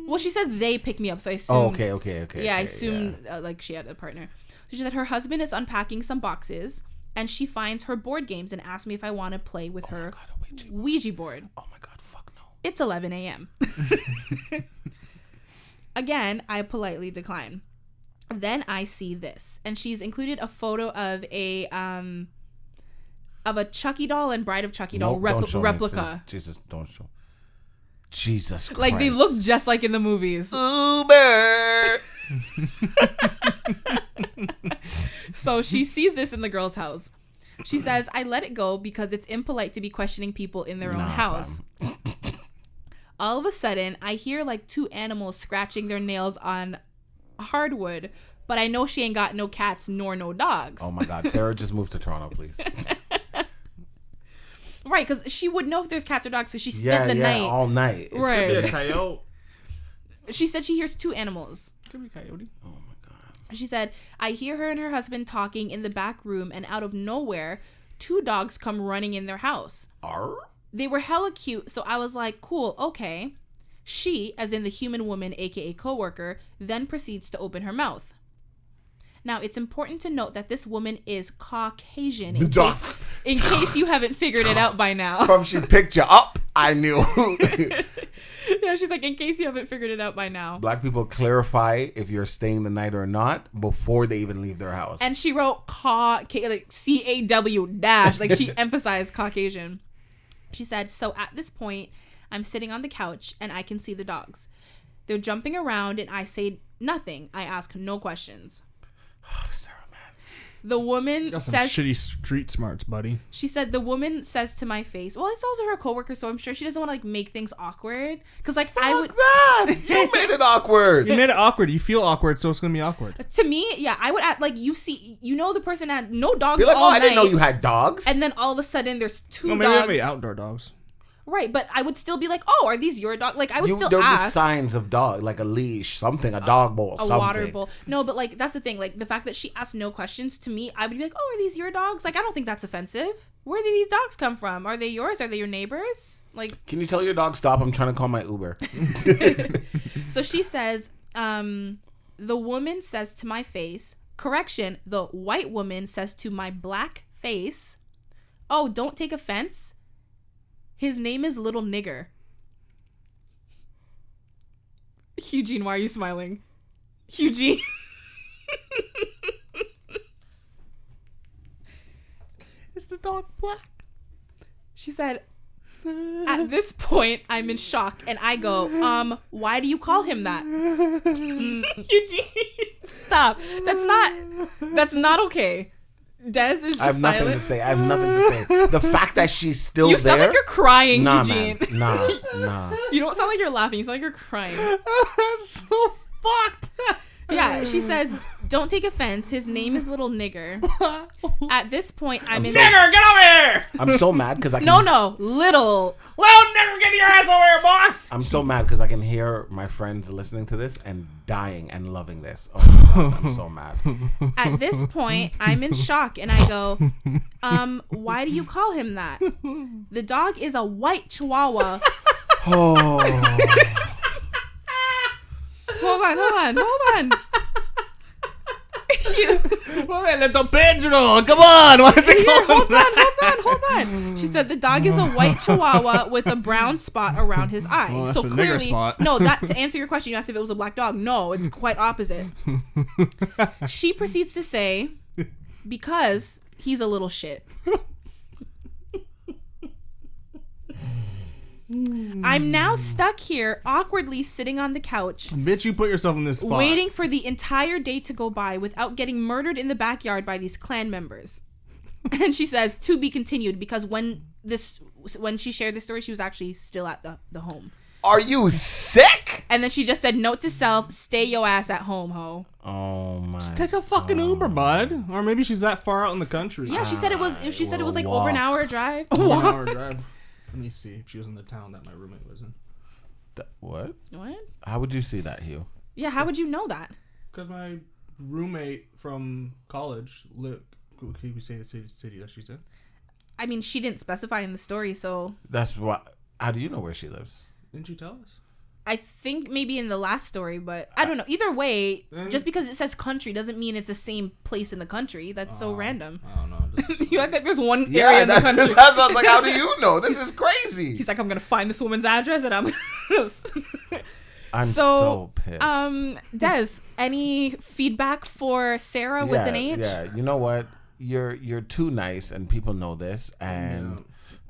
Well, she said they picked me up, so I assumed. Okay. Yeah, I assumed like she had a partner. So she said her husband is unpacking some boxes, and she finds her board games and asks me if I want to play with her Ouija board. Oh my God, fuck no. It's 11 a.m. Again, I politely decline. Then I see this, and she's included a photo of a Chucky doll and Bride of Chucky doll replica. Jesus, don't show. Jesus Christ. Like, they look just like in the movies. Uber. So she sees this in the girl's house. She says, I let it go because it's impolite to be questioning people in their own house. All of a sudden, I hear like 2 animals scratching their nails on hardwood, but I know she ain't got no cats nor no dogs. Oh my God. Sarah, just moved to Toronto, please. Right, because she would know if there's cats or dogs, so she spent the night. all night. It's right. Could be a coyote. She said she hears 2 animals. Could be a coyote. Oh my God. She said, I hear her and her husband talking in the back room, and out of nowhere, 2 dogs come running in their house. Arr? They were hella cute, so I was like, cool, okay. She, as in the human woman, aka coworker, then proceeds to open her mouth. Now, it's important to note that this woman is Caucasian, in case you haven't figured it out by now. From she picked you up, I knew. Yeah, she's like, in case you haven't figured it out by now. Black people clarify if you're staying the night or not before they even leave their house. And she wrote like CAW dash, like she emphasized Caucasian. She said, so at this point, I'm sitting on the couch and I can see the dogs. They're jumping around and I say nothing. I ask no questions. Oh, Sarah, man. The woman Got some says, shitty street smarts, buddy. she said, the woman says to my face, well, it's also her coworker, so I'm sure she doesn't want to like make things awkward. Because like I would. That. You made it awkward. You made it awkward. You feel awkward, so it's gonna be awkward. To me, yeah, I would act like the person had no dogs Be like, all I didn't night, know you had dogs. and then all of a sudden there's 2 No, maybe dogs. that'd be outdoor dogs. Right, but I would still be like, oh, are these your dogs? Like, I would still there ask. were signs of dog, like a leash, something, a dog bowl, A something. water bowl. No, but like, that's the thing. Like, the fact that she asked no questions, to me, I would be like, oh, are these your dogs? Like, I don't think that's offensive. Where did these dogs come from? Are they yours? Are they your neighbors? Like, Can you tell your dog stop? I'm trying to call my Uber. so she says, the woman says to my face, correction, the white woman says to my black face, oh, don't take offense. His name is Little Nigger. Hugh-Gene, why are you smiling? Hugh-Gene. Is the dog black? She said, at this point, I'm in shock, and I go, why do you call him that? Eugene, stop. That's not okay. Des is just I have nothing silent. to say. I have nothing to say. The fact that she's still You there. sound like you're crying, Nah, Eugene. man. Nah. You don't sound like you're laughing. You sound like you're crying. That's so fucked. Yeah, she says, don't take offense. His name is Little Nigger. At this point, I'm in... Nigger, get over here! I'm so mad because I can... No, Little. Little nigger, get your ass over here, boy! I'm so mad because I can hear my friends listening to this and dying and loving this. Oh my God, I'm so mad. At this point, I'm in shock, and I go, why do you call him that? The dog is a white chihuahua. Oh. Hold on. Well, little Pedro, come on! Why did they call him Hold on. She said the dog is a white chihuahua with a brown spot around his eye. Well, that's so a nigger clearly, spot. no, that to answer your question, you asked if it was a black dog. No, it's quite opposite. She proceeds to say, because he's a little shit. I'm now stuck here, awkwardly sitting on the couch, Bitch, you put yourself in this spot. waiting for the entire day to go by without getting murdered in the backyard by these clan members. And she says, to be continued, because when she shared this story, she was actually still at the home. Are you sick? And then she just said, note to self, stay your ass at home, ho. Oh my. Just take a fucking Uber, bud. Or maybe she's that far out in the country. Yeah, she said it was like walk. over an hour drive. 1 hour drive. Let me see if she was in the town that my roommate was in. What? What? How would you see that, Hugh? Yeah, how would you know that? Because my roommate from college. Can we say the city that she's in? I mean, she didn't specify in the story, so That's what. How do you know where she lives? Didn't you tell us? I think maybe in the last story, but I don't know. Either way, just because it says country doesn't mean it's the same place in the country. That's so random. I don't know. You act like there's one area in the country. That's what I was like. How do you know? This is crazy. He's like, I'm gonna find this woman's address and I'm. I'm so pissed. Des, any feedback for Sarah with an H? Yeah, you know what? You're too nice, and people know this. And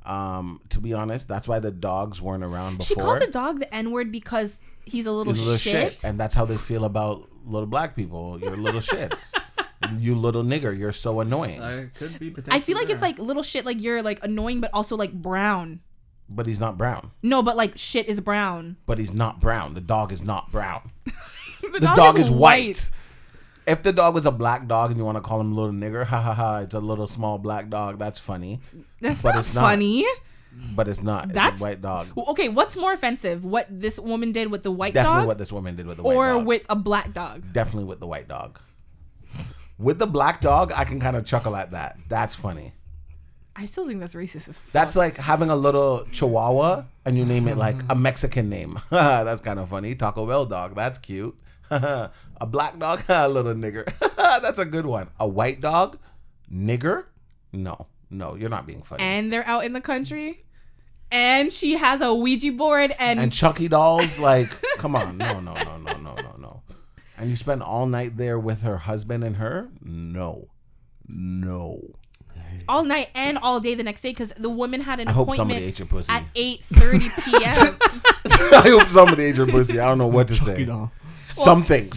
to be honest, that's why the dogs weren't around before. She calls a dog the N-word because he's a little shit. And that's how they feel about little black people. You're little shits. You little nigger. You're so annoying. I could be potentially. I feel like it's like little shit, like you're like annoying, but also like brown. But he's not brown. No, but like shit is brown. But he's not brown. The dog is not brown. The dog is white. If the dog was a black dog and you want to call him little nigger, ha ha ha, it's a little small black dog. That's funny. That's but not funny. But it's not. It's a white dog. Okay, what's more offensive? What this woman did with the white Definitely dog? what this woman did with the white dog. Or with a black dog? Definitely with the white dog. With the black dog, I can kind of chuckle at that. That's funny. I still think that's racist as fuck. That's like having a little chihuahua and you name it like a Mexican name. That's kind of funny. Taco Bell dog. That's cute. A black dog, a little nigger. That's a good one. A white dog, nigger? No, you're not being funny. And they're out in the country, and she has a Ouija board and Chucky dolls. Like, come on, no. And you spend all night there with her husband and her? No. All night and all day the next day because the woman had an appointment appointment ate your pussy. at 8:30 p.m. I hope somebody ate your pussy. I don't know what to say. Something.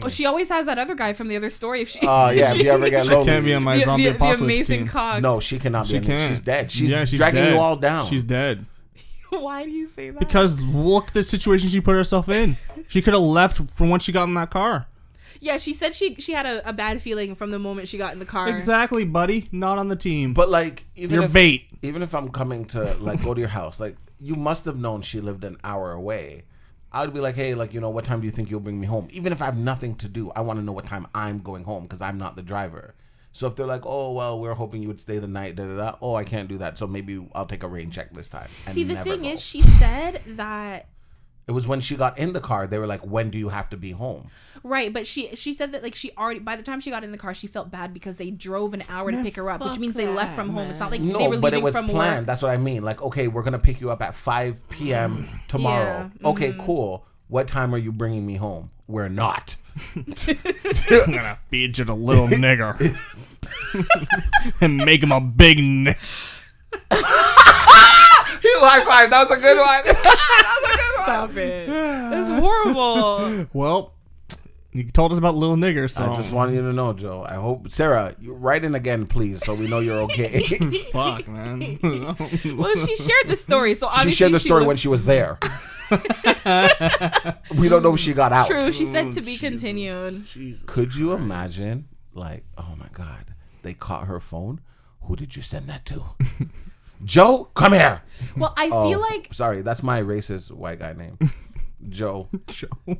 Well, she always has that other guy from the other story. If she, if you ever get lonely, she can't be on my zombie apocalypse the amazing team. Cog. No, she cannot be. She's dead. She's she's dragging dead. you all down. She's dead. Why do you say that? Because look the situation she put herself in. She could have left from when she got in that car. Yeah, she said she had a bad feeling from the moment she got in the car. Exactly, buddy. Not on the team. But like, You're bait. Even if I'm coming to like go to your house, like you must have known she lived an hour away. I would be like, hey, like, you know, what time do you think you'll bring me home? Even if I have nothing to do, I want to know what time I'm going home because I'm not the driver. So if they're like, oh, well, we're hoping you would stay the night, da-da-da. Oh, I can't do that. So maybe I'll take a rain check this time. See, the thing is, she said that... It was when she got in the car, they were like, when do you have to be home? Right, but she said that like she already, by the time she got in the car, she felt bad because they drove an hour to pick her up, which means they left from home. It's not like they were leaving but it was from planned. work. That's what I mean. Like, okay, we're going to pick you up at 5 p.m. tomorrow. Yeah. Okay, cool. What time are you bringing me home? We're not. I'm gonna feed you the little nigger and make him a big nigger. High five. That was a good one. Stop it. That's horrible. Well, you told us about little nigger, so I just wanted you to know, Joe. I hope Sarah, you write in again, please, so we know you're okay. fuck, man. Well, she shared the story, so obviously she shared the story when she was there. We don't know if she got out. True, she said to be continued. Jesus Could you Christ. imagine, like, oh my God, they caught her phone? Who did you send that to? Joe, come here. Well, I feel like... Sorry, that's my racist white guy name. Joe.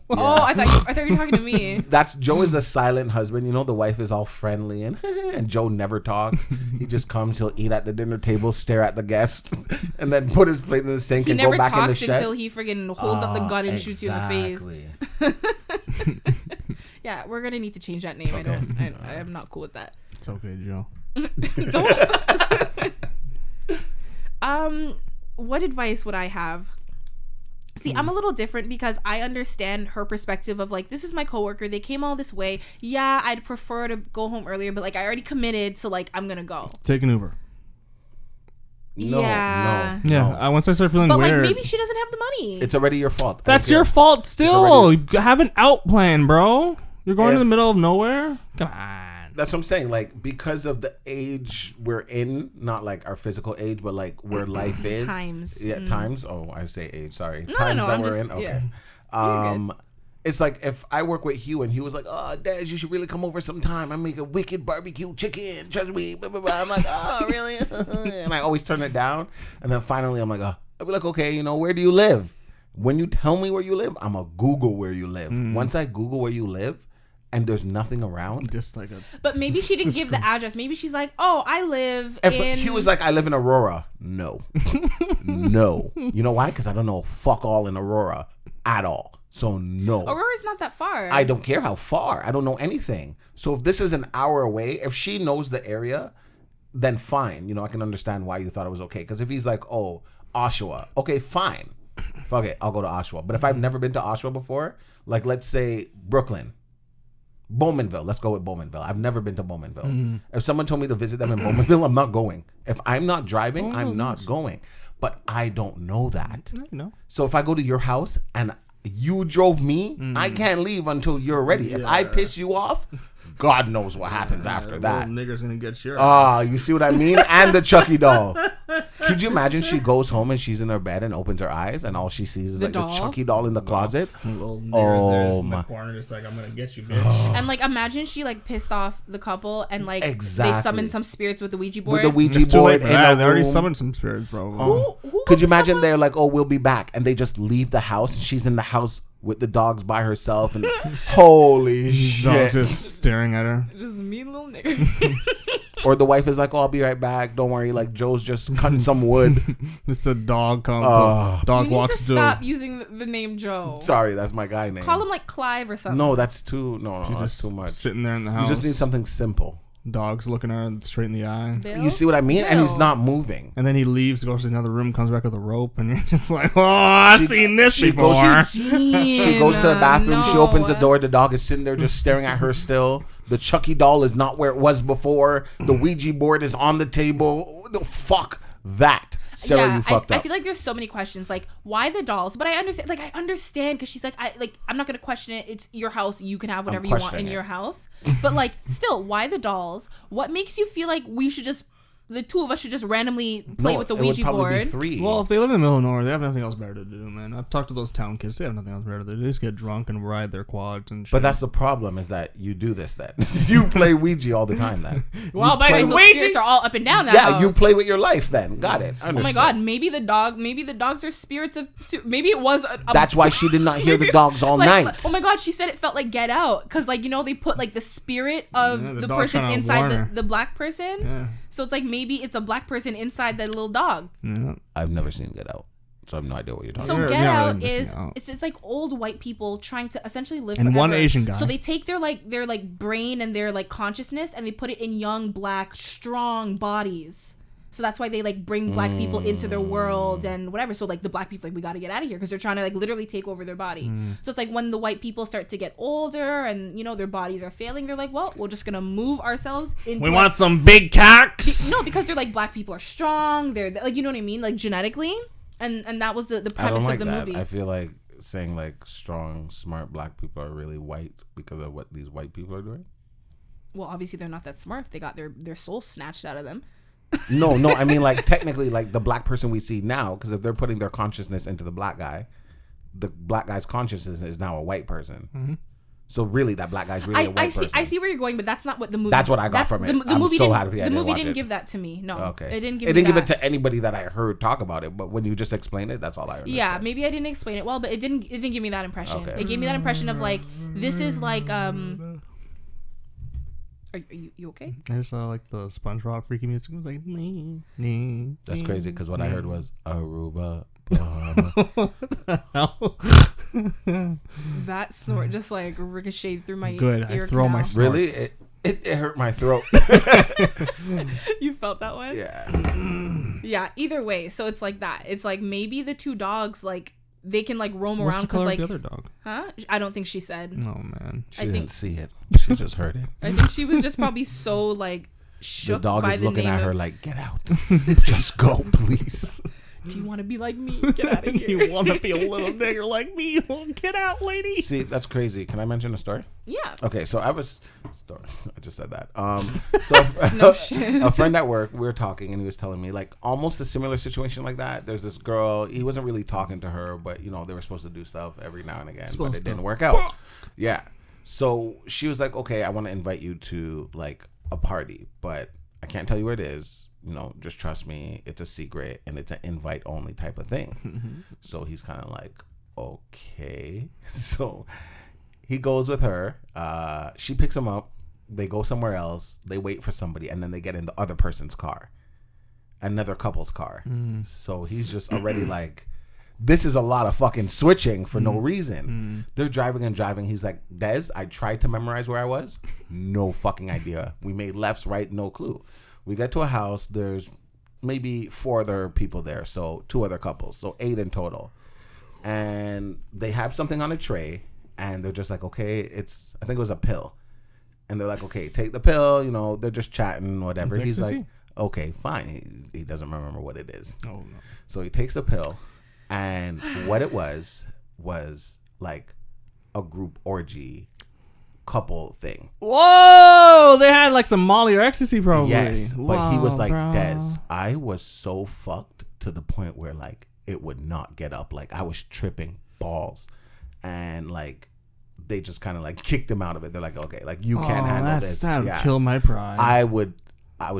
Oh, I thought you were talking to me. That's Joe is the silent husband. You know, the wife is all friendly and Joe never talks. He just comes, he'll eat at the dinner table, stare at the guest, and then put his plate in the sink He and never go back in the talks shed. until he friggin' holds up the gun and shoots you in the face. Yeah, we're gonna need to change that name. Okay. I am not cool with that. It's okay, Joe. Don't. What advice would I have? See, I'm a little different because I understand her perspective of like, this is my coworker. They came all this way. Yeah, I'd prefer to go home earlier, but like I already committed, so like I'm gonna go. Take an Uber. No. Once I start feeling But weird, like maybe she doesn't have the money. It's already your fault. that's your fault. Still, have an out plan, bro. You're going to the middle of nowhere. Come on. That's what I'm saying. Like, because of the age we're in, not like our physical age, but like where life is. Times. Yeah, times. Oh, I say age. Sorry. No, times no, that I'm we're just, in. Okay. Yeah. You're good. It's like if I work with Hugh and he was like, oh, Dad, you should really come over sometime. I make a wicked barbecue chicken. Trust me. Blah, blah, blah. I'm like, oh, really? And I always turn it down. And then finally I'm like, I'll be like, okay, you know, where do you live? When you tell me where you live, I'm going to Google where you live. Once I Google where you live, and there's nothing around. Just like a. But maybe she didn't give the address. Maybe she's like, oh, I live in. He was like, I live in Aurora. No. No. You know why? Because I don't know fuck all in Aurora at all. So no. Aurora's not that far. I don't care how far. I don't know anything. So if this is an hour away, if she knows the area, then fine. You know, I can understand why you thought it was okay. Because if he's like, oh, Oshawa. Okay, fine. Fuck it. I'll go to Oshawa. But if I've never been to Oshawa before, like let's say Brooklyn, Bowmanville. Let's go with Bowmanville. I've never been to Bowmanville. If someone told me to visit them in Bowmanville, I'm not going. If I'm not driving, I'm not going. But I don't know that. You know. So if I go to your house and you drove me, I can't leave until you're ready. If I piss you off, God knows what happens after that. Nigger's gonna get your Ah, you see what I mean? And the Chucky doll. Could you imagine she goes home and she's in her bed and opens her eyes and all she sees is The like doll? the Chucky doll in the closet? Little nigger's Oh there in my. the corner, just like I'm gonna get you, bitch. And like, imagine she like pissed off the couple and like Exactly. they summoned some spirits with the Ouija board. With the Ouija It's too late board for in that. a They already room. summoned some spirits, bro. Who Could was you imagine someone- they're like, oh, we'll be back. And they just leave the house and she's in the house with the dogs by herself and holy Dog shit. just staring at her. Just mean little nigger. Or the wife is like, oh, I'll be right back. Don't worry. Like Joe's just cutting some wood. It's a dog. Dog You need walks to through. stop using the name Joe. Sorry, that's my guy name. Call him like Clive or something. No, that's too. No, She's that's just too much. sitting there in the house. You just need something simple. Dogs looking at her straight in the eye. Bill? You see what I mean? And he's Bill. not moving. And then he leaves, goes to another room, comes back with a rope, and you're just like, oh, I've seen this she before. goes- She goes to the bathroom. She opens the door. The dog is sitting there just staring at her still. The Chucky doll is not where it was before. The Ouija board is on the table. Fuck that. Sarah, you fucked I up. feel like there's so many questions. Like, why the dolls? But I understand. Like, I understand because she's like, I'm not gonna question it. It's your house. You can have whatever you want in questioning it. your house. But like, still, why the dolls? What makes you feel like we should just, the two of us should just randomly play with the it would Ouija probably board? be 3. Well, if they live in the middle of nowhere, they have nothing else better to do, man. I've talked to those town kids. They have nothing else better to do. They just get drunk and ride their quads and shit. but that's the problem is that you do this then. You play Ouija all the time then. well, Right, baby, so Ouija. spirits are all up and down that Yeah, house. you play with your life then. Got it. Oh my God! Maybe the dogs are spirits of. Maybe it was. That's why she did not hear the dogs all like, night. Oh my God! She said it felt like Get Out because, like, you know, they put like the spirit of Yeah, the the dog's person trying to inside warn her. the black person. Yeah. So it's like maybe it's a black person inside that little dog. Yeah. I've never seen Get Out, so I have no idea what you're talking So about. You're Get not Out really missing is out. it's like old white people trying to essentially live And forever. one Asian guy. So they take their brain and their like consciousness and they put it in young black strong bodies. So that's why they like bring black people into their world and whatever. So like the black people like we got to get out of here because they're trying to like literally take over their body. So it's like when the white people start to get older and you know their bodies are failing, they're like, well, we're just gonna move ourselves into. We want some big cocks. No, because they're like black people are strong. They're like you know what I mean, like genetically, and that was the I don't premise like of the that. movie. I feel like saying like strong, smart black people are really white because of what these white people are doing. Well, obviously they're not that smart. They got their soul snatched out of them. No, I mean like technically like the black person we see now, because if they're putting their consciousness into the black guy, the black guy's consciousness is now a white person. So really, that black guy's really a white person. I see where you're going, but that's not what the movie. That's what I got from it. The I'm movie so didn't, happy I the didn't movie watch didn't it. give that to me. No, Okay, it didn't give. It didn't give that. it to anybody that I heard talk about it. But when you just explained it, that's all I understood. Yeah, maybe I didn't explain it well, but it didn't give me that impression. Okay. It gave me that impression of like this is like Are you okay? I just saw like the SpongeBob freaky music. It was like, That's crazy because what I heard was Aruba. Bahama. That snort just like ricocheted through my Good, I ear throw my canal. Really? Snorts. It hurt my throat. You felt that one? Yeah. Yeah. Either way, so it's like that. It's like maybe the two dogs like they can like roam What's around the because color like of the other dog? huh? I don't think she said. Oh man. She I didn't think- see it. She just heard it. I think she was just probably so like The shook dog by is the looking name at her of, like, get out. Just go, please. do you want to be like me? Get out of here. You want to be a little nigger like me? Get out, lady. See, that's crazy. Can I mention a story? Yeah. Okay, so I was story. I just said that. So No shit. a friend at work, we were talking, and he was telling me like almost a similar situation like that. There's this girl. He wasn't really talking to her, but you know they were supposed to do stuff every now and again, but it didn't work out. Yeah. So she was like, "Okay, I want to invite you to like a party, but I can't tell you where it is. You know, just trust me. It's a secret, and it's an invite only type of thing." So he's kind of like, "Okay." So he goes with her. She picks him up. They go somewhere else. They wait for somebody, and then they get in the other person's car, another couple's car. So he's just already like, this is a lot of fucking switching for no reason. They're driving and driving. He's like, Des, I tried to memorize where I was. No fucking idea. We made lefts, right, no clue. We get to a house. There's maybe 4 other people there, so 2 other couples, so 8 in total. And they have something on a tray, and they're just like, okay, I think it was a pill. And they're like, okay, take the pill. You know, they're just chatting, whatever. It's He's ecstasy? like, okay, fine. He doesn't remember what it is. Oh, no. So he takes the pill, and what it was like a group orgy couple thing. Whoa! They had like some Molly or ecstasy, probably. Yes, but he was like, bro. Des, I was so fucked to the point where like it would not get up. Like I was tripping balls, and like they just kind of like kicked him out of it. They're like, okay, like you can't handle this. That would kill my pride. I would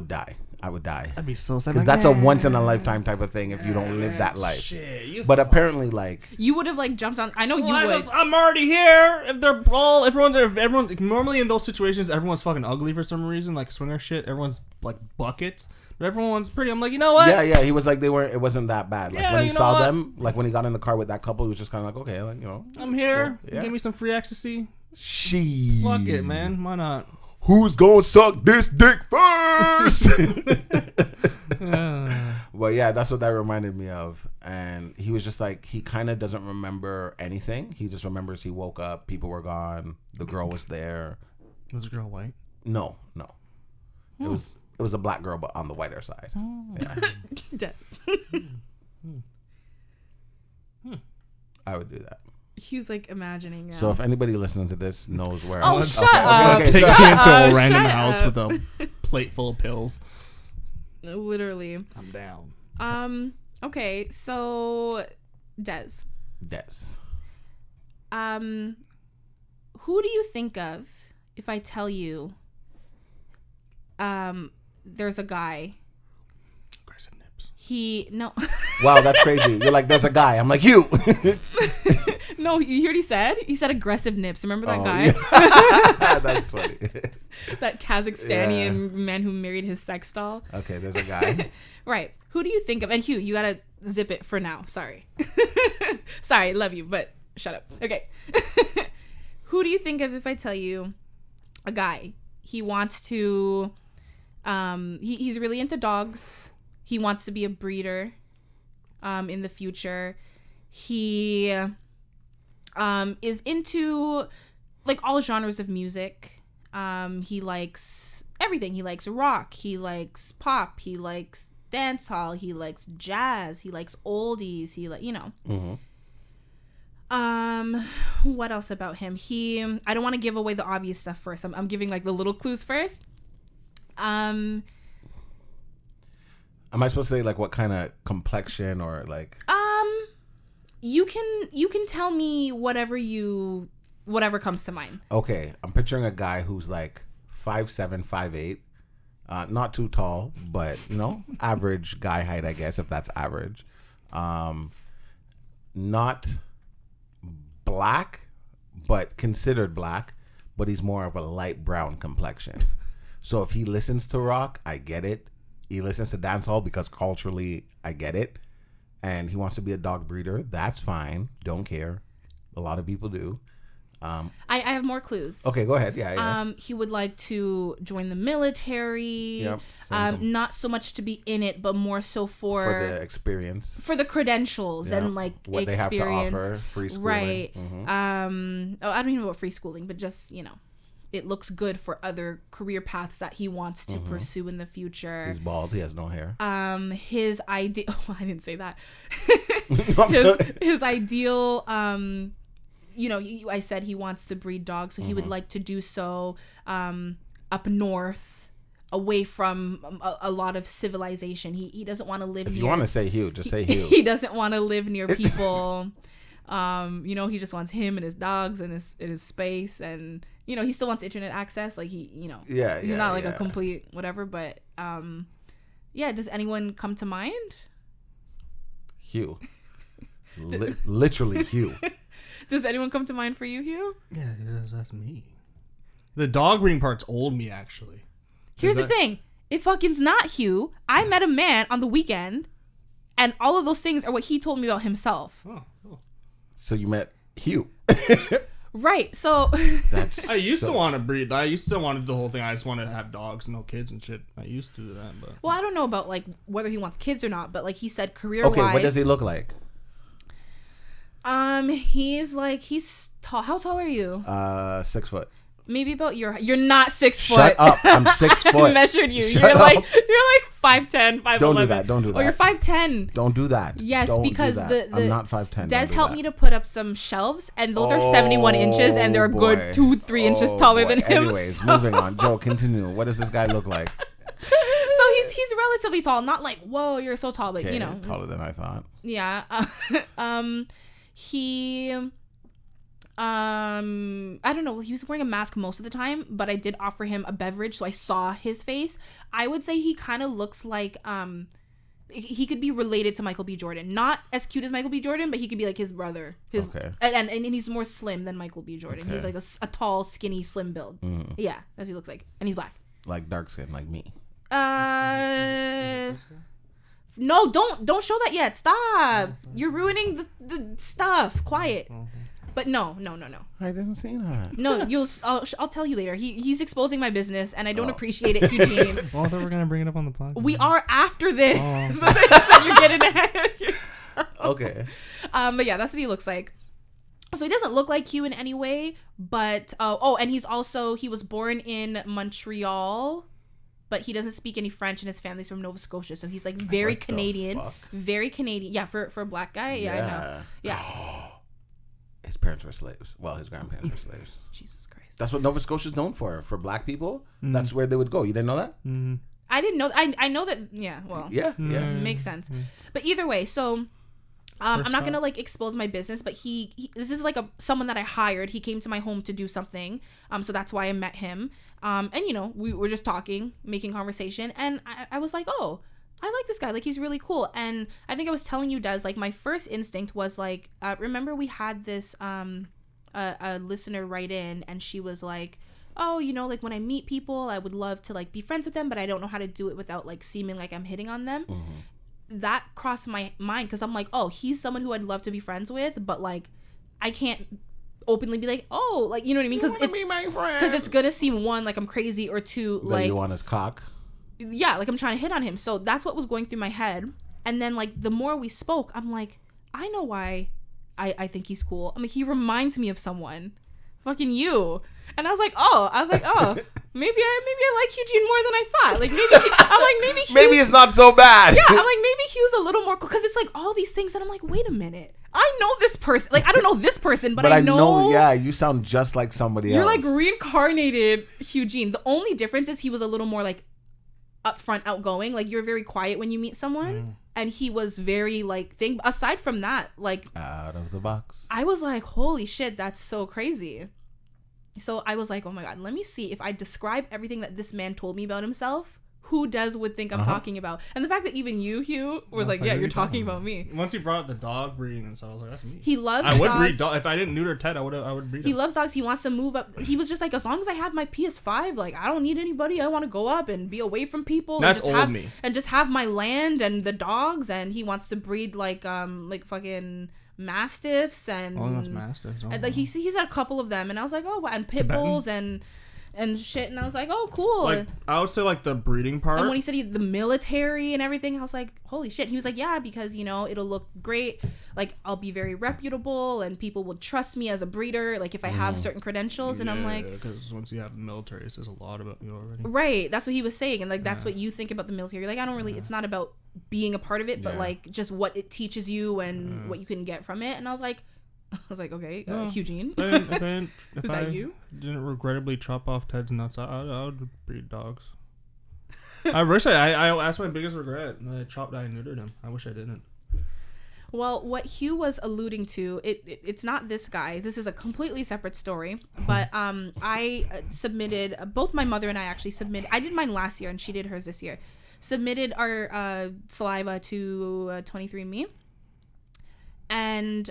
die. I would die. I'd be so sad. Because that's a once in a lifetime type of thing if you don't live that life. Shit, but apparently, like, You would have like jumped on. I know you would. I'm already here. If they're all, everyone. Normally in those situations, everyone's fucking ugly for some reason, like swinger shit. Everyone's like buckets, but everyone's pretty. I'm like, you know what? yeah. He was like, it wasn't that bad. Like Yeah, when he you know saw what? them, like when he got in the car with that couple, he was just kind of like, okay, like you know, I'm here. Yeah. Give me some free ecstasy. she. Fuck it, man. Why not? Who's gonna suck this dick first? Well, yeah, that's what that reminded me of. And he was just like, he kind of doesn't remember anything. He just remembers he woke up, people were gone, the girl was there. Was the girl white? No. It was a black girl, but on the whiter side. Yeah, Des. I would do that. He was like imagining. So if anybody listening to this knows where, Oh, I'm shut up. Okay, Take so- me into a random shut house up. with a plate full of pills. Literally. I'm down. Okay. So, Des. Who do you think of if I tell you? There's a guy. Aggressive nips. No. Wow, that's crazy. You're like, there's a guy. I'm like, you. No, you heard he said? He said aggressive nips. Remember that guy? Yeah. That's funny. That Kazakhstanian man who married his sex doll? Okay, there's a guy. Right. Who do you think of? And Hugh, you gotta zip it for now. Sorry. Sorry, love you, but shut up. Okay. Who do you think of if I tell you a guy? He wants to, he's really into dogs. He wants to be a breeder in the future. He is into like all genres of music. He likes everything. He likes rock. He likes pop. He likes dancehall. He likes jazz. He likes oldies. He like, you know. Mm-hmm. What else about him? I don't want to give away the obvious stuff first. I'm giving like the little clues first. Am I supposed to say like what kind of complexion or like? You can tell me whatever comes to mind. Okay, I'm picturing a guy who's like 5'7", 5'8", not too tall, but you know, average guy height, I guess, if that's average. Not black, but considered black, but he's more of a light brown complexion. So if he listens to rock, I get it. He listens to dancehall because culturally, I get it. And he wants to be a dog breeder. That's fine. Don't care. A lot of people do. I have more clues. Okay, go ahead. Yeah. He would like to join the military. Yep, Not so much to be in it, but more so for the experience. for the credentials Yeah. and like What they have to experience. offer, free schooling. Right. Mhm. I don't even know about free schooling, but just, you know, it looks good for other career paths that he wants to pursue in the future. He's bald. He has no hair. His ideal. Oh, I didn't say that. No, his ideal. You know, I said he wants to breed dogs, so he would like to do so up north, away from a lot of civilization. He doesn't want to live. If near, you want to say Hugh, just say Hugh. He doesn't want to live near people. You know, he just wants him and his dogs and his space, and you know, he still wants internet access. Like he's not like a complete whatever. But yeah. Does anyone come to mind? Hugh. Literally Hugh. Does anyone come to mind for you, Hugh? Yeah, that's me. The dog breeding part's old me, actually. Here's the thing. It fucking's not Hugh. I met a man on the weekend, and all of those things are what he told me about himself. Oh, cool. So you met Hugh. Right. So That's I used to want to breed. I used to want to do the whole thing. I just wanted to have dogs, no kids and shit. I used to do that, but well, I don't know about like whether he wants kids or not, but like he said career-wise. Okay, what does he look like? He's tall. How tall are you? 6 foot. Maybe about you're not 6 foot. Shut up. I'm 6 foot. I measured you. Shut you're up. like 5'10", 5'11". Don't do that. Don't do that. Oh, you're 5'10". Don't do that. Yes, Don't because do that. I'm not 5'10". Des helped me to put up some shelves, and those are 71 inches, and they're a good 2-3 inches taller than him. Anyways, so. moving on. Joe, continue. What does this guy look like? So he's relatively tall, not like whoa, you're so tall, but Okay, you know, taller than I thought. yeah. He. I don't know. He was wearing a mask most of the time, but I did offer him a beverage, so I saw his face. I would say he kind of looks like he could be related to Michael B. Jordan. Not as cute as Michael B. Jordan, but he could be like his brother. Okay. And he's more slim than Michael B. Jordan. Okay. He's like a tall, skinny, slim build. Mm. Yeah, that's what he looks like, and he's black. Like dark skin, like me. No, don't show that yet. Stop. You're ruining the stuff. Quiet. But no. I didn't see that. No, I'll tell you later. He's exposing my business, and I don't appreciate it, Eugene. well, I thought we were gonna bring it up on the podcast. We are after this. Oh. So you're getting ahead of yourself. Okay. But yeah, that's what he looks like. So he doesn't look like Hugh in any way, but and he was born in Montreal, but he doesn't speak any French, and his family's from Nova Scotia, so he's like very What the Canadian, fuck? very Canadian. Yeah, for a black guy. Yeah, I know. Yeah. His parents were slaves. Well, his grandparents were slaves. Jesus Christ. That's what Nova Scotia's known for. For black people, that's where they would go. You didn't know that? Mm-hmm. I didn't know. I know that. Yeah. Well. Yeah. Yeah. Makes sense. But either way, so I'm not gonna like expose my business, but he this is like someone that I hired. He came to my home to do something. So that's why I met him. And you know, we were just talking, making conversation, and I was like, oh, I like this guy. Like, he's really cool. And I think I was telling you, Des, like, my first instinct was like, remember we had this a listener write in, and she was like, oh, you know, like when I meet people, I would love to like be friends with them, but I don't know how to do it without like seeming like I'm hitting on them. That crossed my mind, because I'm like, oh, he's someone who I'd love to be friends with, but like I can't openly be like, oh, like, you know what I mean? Because it's gonna seem, one, like I'm crazy, or two, That like you want his cock. Yeah, like I'm trying to hit on him. So that's what was going through my head. And then like the more we spoke, I'm like, I know why I think he's cool. I'm like, he reminds me of someone. Fucking you. And I was like, oh, maybe I like Eugene more than I thought. Like maybe Maybe it's not so bad. Yeah, I'm like, maybe Hugh's a little more cool, because it's like all these things, and I'm like, wait a minute, I know this person. Like, I don't know this person, but I know. Yeah, you sound just like somebody You're else. like reincarnated Eugene. The only difference is he was a little more like upfront, outgoing. Like, you're very quiet when you meet someone, and he was very like aside from that, like out of the box. I was like, holy shit, that's so crazy. So I was like, oh my god, let me see if I describe everything that this man told me about himself, who would think I'm talking about. And the fact that even you, Hugh, was like, yeah, you're talking about me. Once you brought up the dog breeding and stuff, I was like, that's me. He loves I would dogs. breed dogs. If I didn't neuter Ted, I would breed him. He loves dogs. He wants to move up. He was just like, as long as I have my PS5, like, I don't need anybody. I want to go up and be away from people. That's and just have my land and the dogs. And he wants to breed like fucking mastiffs and. Oh, that's mastiffs. Oh, and like he's had a couple of them, and I was like, oh, and pit bulls and shit, and I was like, oh, cool. Like, I would say like the breeding part. And when he said the military and everything, I was like, holy shit. He was like, yeah, because, you know, it'll look great. Like, I'll be very reputable, and people will trust me as a breeder, like, if I have certain credentials. And I'm like, because once you have the military, it says a lot about you already. Right. That's what he was saying. And like, that's what you think about the military. Like, I don't really, it's not about being a part of it, but like just what it teaches you and what you can get from it. And I was like, okay, Eugene. If that you? Didn't regrettably chop off Ted's nuts, I would breed dogs. I wish I that's my biggest regret. I neutered him. I wish I didn't. Well, what Hugh was alluding to, it's not this guy. This is a completely separate story. But I submitted, both my mother and I actually submitted. I did mine last year, and she did hers this year. Submitted our saliva to 23andMe. And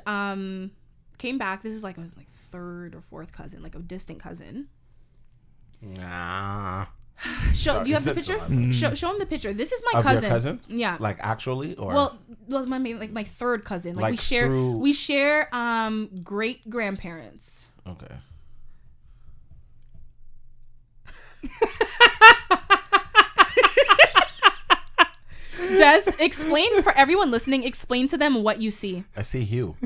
came back. This is like a third or fourth cousin, like a distant cousin. Nah. Do you have the picture? Show him the picture. This is my cousin. Your cousin? Yeah. Like actually, or well, my third cousin. Like through... we share great grandparents. Okay. Des, explain for everyone listening. Explain to them what you see. I see Hugh.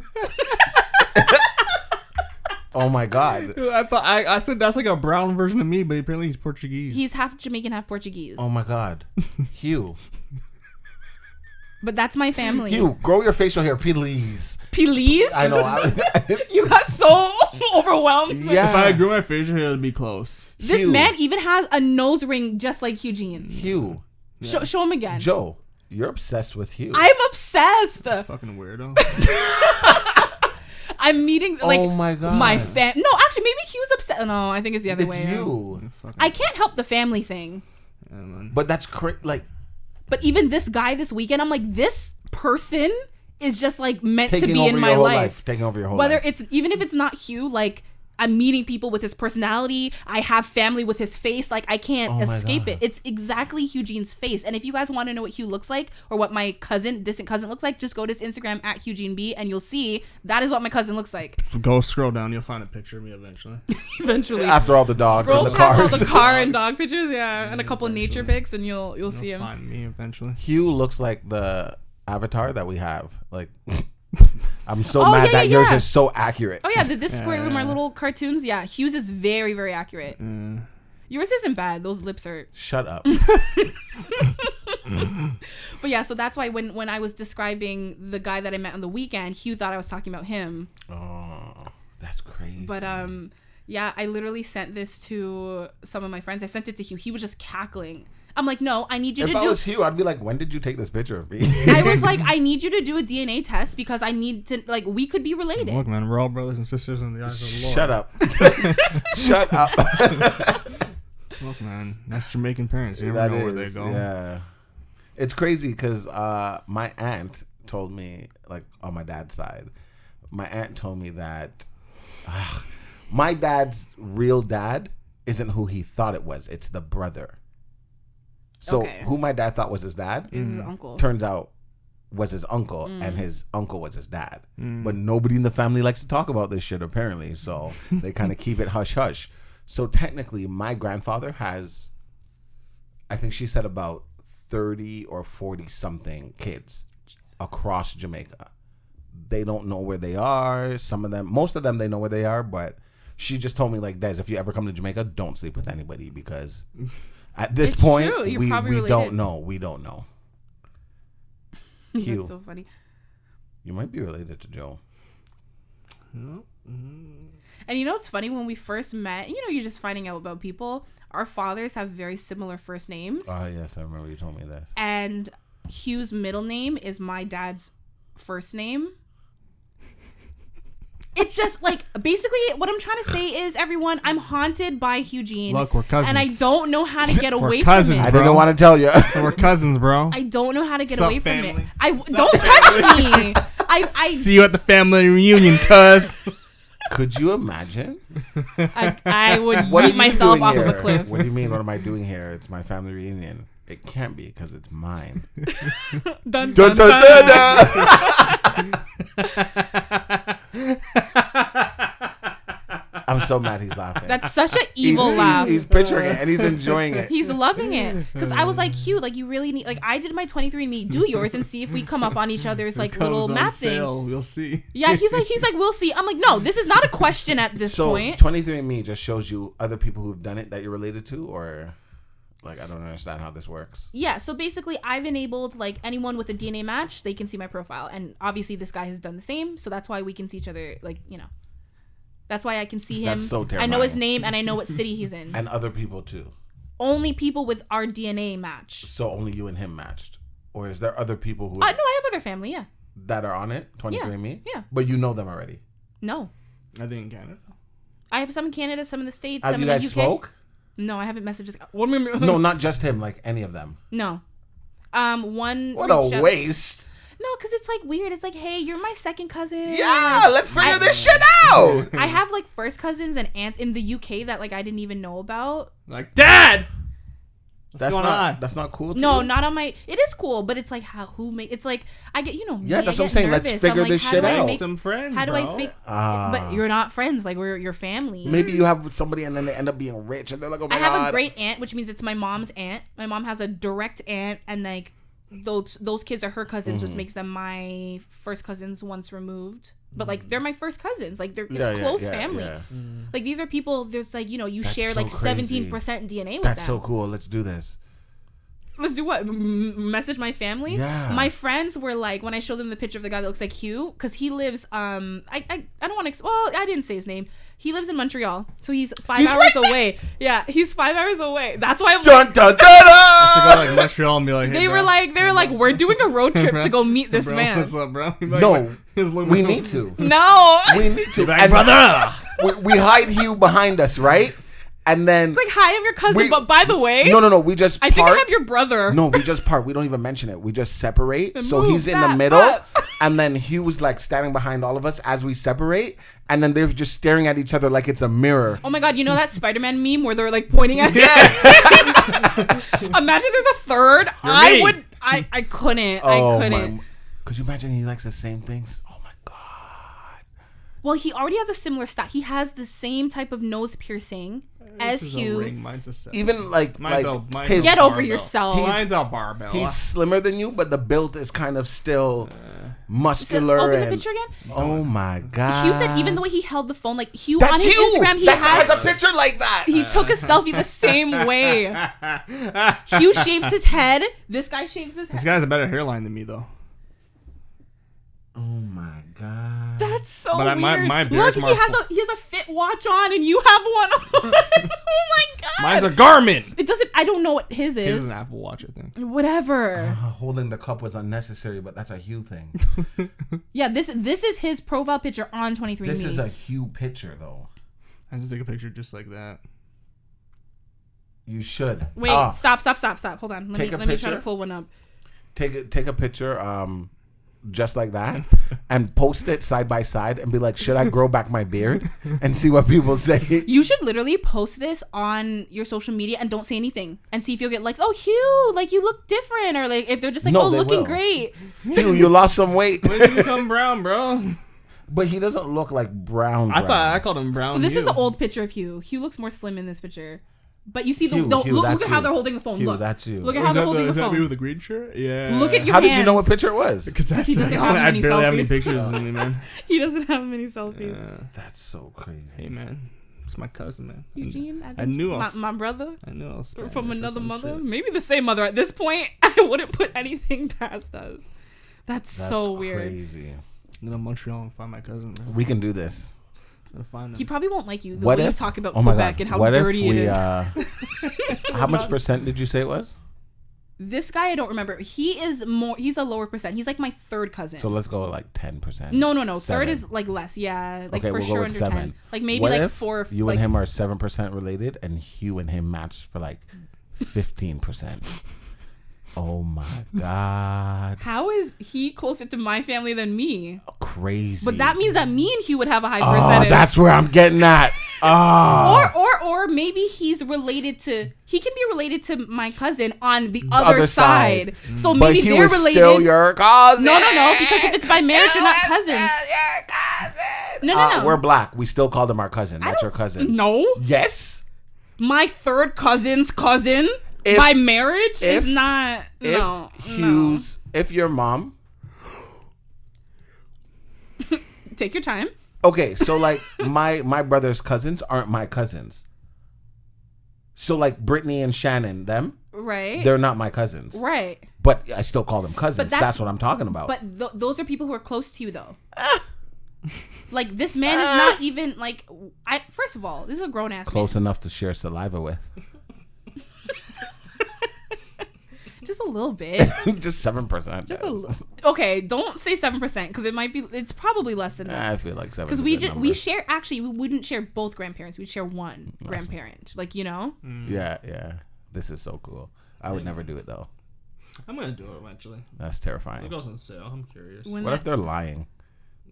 Oh my God! I said that's like a brown version of me, but apparently he's Portuguese. He's half Jamaican, half Portuguese. Oh my God, Hugh. But that's my family. Hugh, grow your facial hair, please. Please? I know. You got so overwhelmed. Yeah. If I grew my facial hair, it'd be close. This Hugh. man even has a nose ring just like Hugh-Gene. Hugh. Yeah. Show him again. Joe, you're obsessed with Hugh. I'm obsessed. Fucking weirdo. I'm meeting like oh my God. my fam. No, actually, maybe he was upset. No, I think it's the other way. It's you. I can't help the family thing. Yeah, man. But that's like. But even this guy this weekend, I'm like, this person is just like meant to Taking be over in my your whole life. Taking over your whole Whether life. it's even if it's not Hugh, like I'm meeting people with his personality. I have family with his face. Like I can't escape it. It's exactly Hugh-Gene's face. And if you guys want to know what Hugh looks like or what my distant cousin looks like, just go to his Instagram at Hugh-Gene and you'll see that is what my cousin looks like. Go scroll down. You'll find a picture of me eventually. Eventually. After all the dogs Scroll and the past cars. all the car and dog pictures, yeah, and a couple nature pics, and you'll see him. Find me eventually. Hugh looks like the avatar that we have. Like, I'm so mad that yours is so accurate. Oh yeah, this square room, our little cartoons. Yeah, Hugh's is very, very accurate. Yours isn't bad. Those lips are. Shut up. But yeah, so that's why when I was describing the guy that I met on the weekend, Hugh thought I was talking about him. Oh, that's crazy. But yeah, I literally sent this to some of my friends. I sent it to Hugh. He was just cackling. I'm like, no, I need you to do. If I was Hugh, I'd be like, when did you take this picture of me? I was like, I need you to do a DNA test because I need to, like, we could be related. Look, man, we're all brothers and sisters in the eyes of the Lord. Shut up. Shut up. Look, man, that's Jamaican parents. You never know where they go. Yeah. It's crazy because my aunt told me, like, on my dad's side, my aunt told me that my dad's real dad isn't who he thought it was. It's the brother. So who my dad thought was his dad is his uncle. Turns out was his uncle, and his uncle was his dad. But nobody in the family likes to talk about this shit, apparently. So they kind of keep it hush hush. So technically, my grandfather has, I think she said about 30 or 40 something kids across Jamaica. They don't know where they are. Some of them, most of them, they know where they are. But she just told me, like, Des, if you ever come to Jamaica, don't sleep with anybody because at this point, we don't know. We don't know. That's so funny. You might be related to Joe. And you know what's funny? When we first met, you know, you're just finding out about people. Our fathers have very similar first names. Oh, yes. I remember you told me this. And Hugh's middle name is my dad's first name. It's just like, basically what I'm trying to say is, everyone, I'm haunted by Hugh-Gene. Look, we're cousins. And I don't know how to get away cousins, from it. I didn't want to tell you. We're cousins, bro. I don't know how to get Sup, away family? from it. Don't touch me. I See you at the family reunion, cuz. Could you imagine? I would What are yeet you myself doing off here? of a cliff. What do you mean? What am I doing here? It's my family reunion. It can't be because it's mine. Dun, Dun, dun, dun, dun. dun, dun. I'm so mad he's laughing. That's such an evil laugh. He's picturing it and he's enjoying it. He's loving it. Because I was like, Hugh, like, you really need, like, I did my 23andMe, do yours and see if we come up on each other's, like, little map thing. We'll see. Yeah, he's like, we'll see. I'm like, no, this is not a question at this point. 23andMe just shows you other people who've done it that you're related to, or like, I don't understand how this works. Yeah, so basically I've enabled, like, anyone with a DNA match, they can see my profile. And obviously this guy has done the same, so that's why we can see each other, like, you know. That's why I can see him. That's so terrifying. I know his name and I know what city he's in. And other people too. Only people with our DNA match. So only you and him matched, or is there other people who? No, I have other family. Yeah. That are on it. 23andMe. Yeah. But you know them already. No. I think in Canada. I have some in Canada, some in the States, Have some you in the guys UK. spoke? No, I haven't messaged. No, not just him. Like any of them. No. One. What a waste. No, because it's like weird. It's like, hey, you're my second cousin. Yeah, let's figure this shit out. I have like first cousins and aunts in the UK that like I didn't even know about. Like, Dad! That's not cool. No, not on my. It is cool, but it's like it's like I get me. Yeah, that's I what I'm get saying. Let's nervous. figure I'm like, this how shit do I out. make- Some friends, How do bro. I fake? But you're not friends. Like we're your family. Maybe you have somebody and then they end up being rich and they're like, oh my I god. have a great aunt, which means it's my mom's aunt. My mom has a direct aunt, and like those kids are her cousins, which makes them my first cousins once removed. But like they're my first cousins. Like it's close family. Yeah. Like these are people. There's like you That's share so like crazy. 17% DNA with That's them. so cool. Let's do this. Let's do what? Message my family? Yeah. My friends were like, when I showed them the picture of the guy that looks like Hugh, because he lives, I don't want to, well, I didn't say his name. He lives in Montreal. So he's 5 hours away. Yeah, he's 5 hours away. That's why I'm Dun, like, dun, dun, To dun. go like Montreal and be like, hey, they bro. were like, we're doing a road trip to go meet this Bro, man. what's up, bro? No, we need to. No. We need to. Like, brother! We hide Hugh behind us, right? And then It's like, hi, I'm your cousin, We- but by the way, no. We just I think I part. have your brother. No, we just part. We don't even mention it. We just separate. And So move he's in the that middle, fast. and then Hugh was like standing behind all of us as we separate, and then they're just staring at each other like it's a mirror. Oh my god, you know that Spider-Man meme where they're like pointing at him? Imagine there's a third. I couldn't. Could you imagine he likes the same things? Oh my god. Well, he already has a similar style. He has the same type of nose piercing as This is a Hugh. ring, mine's a 7. Even like Mine's his, Get over barbell. yourself. Mine's a barbell. he's slimmer than you, but the build is kind of still muscular. Open the and, picture again. oh my god. Hugh said even the way he held the phone, like Hugh That's on his Hugh. Instagram, he has has a picture like that. he took a selfie the same way. Hugh shaves his head. This guy shaves his This head. guy has a better hairline than me, though. Oh my god. That's so But weird. my Look, beard's he more has a fit watch on, and you have one on. Oh my god. Mine's a Garmin. It doesn't. I don't know what his His is. is an Apple Watch, I think. Whatever. Holding the cup was unnecessary, but that's a Hugh thing. Yeah, this is his profile picture on 23andMe. This is a Hugh picture, though. I just take a picture just like that. You should. Wait, stop. Hold on. Let Take a me try picture. to pull one up. Take a picture, just like that, and post it side by side, and be like, "Should I grow back my beard?" And see what people say. You should literally post this on your social media and don't say anything and see if you'll get like, oh, Hugh, like you look different, or like if they're just like, No, oh, they looking will. great. Hugh, you lost some weight, When did you become brown, bro? but he doesn't look like brown. I thought I called him brown. Well, this is Hugh. an old picture of Hugh. Hugh looks more slim in this picture. But you see Hugh, look that's at how you. they're holding the phone. Hugh, Look, that's you. Look at Oh, how is they're that holding the is that me phone. with the green shirt? Yeah. Look at your How did you know hands. what picture it was? Because that's he doesn't like, have I many barely have any selfies. pictures of me, man. He doesn't have many selfies. That's so crazy. Hey, man. It's my cousin, man. Eugene, I knew I was, my brother I knew I was Spanish from or another some mother, shit. maybe the same mother. At this point, I wouldn't put anything past us. That's so weird. Crazy. I'm gonna Montreal and find my cousin, man. We can do this. I'm gonna find him. He probably won't like you the What way you if? talk about Oh my Quebec god. and how What dirty if it we? is. How much percent did you say it was? This guy, I don't remember. He's a lower percent. He's like my third cousin. So let's go like 10%. No. 7. Third is like less. Yeah, like Okay, for we'll go sure with under 7. 10. Like maybe What like if 4. You like, and him are 7% related, and Hugh and him match for like 15%. Oh my god! How is he closer to my family than me? Crazy. But that means that me and Hugh would have a high Oh, percentage. that's where I'm getting at. Oh. Or maybe he's related to. He can be related to my cousin on the other side. So But maybe he they're was related. still your cousin. No, because if it's by marriage, you're not cousins. No. We're black. We still call them our cousin. That's your cousin. No, Yes. my third cousin's cousin If- by marriage if- is not. If No, Hugh's, if your mom. Take your time. Okay, so like my brother's cousins aren't my cousins. So like Brittany and Shannon, them, Right. they're not my cousins. Right. But I still call them cousins. But That's what I'm talking about. But those are people who are close to you, though. Like, this man is not even, like... First of all, this is a grown-ass Close man. enough to share saliva with. Just a little bit. Just 7%. Just a little. Okay, don't say 7%, because it might be... It's probably less than that. I feel like 7%. Because we share... Actually, we wouldn't share both grandparents. We'd share one grandparent. Like, you know? Yeah. This is so cool. I would never do it, though. I'm gonna do it eventually. That's terrifying. It goes on sale. I'm curious. What if they're lying?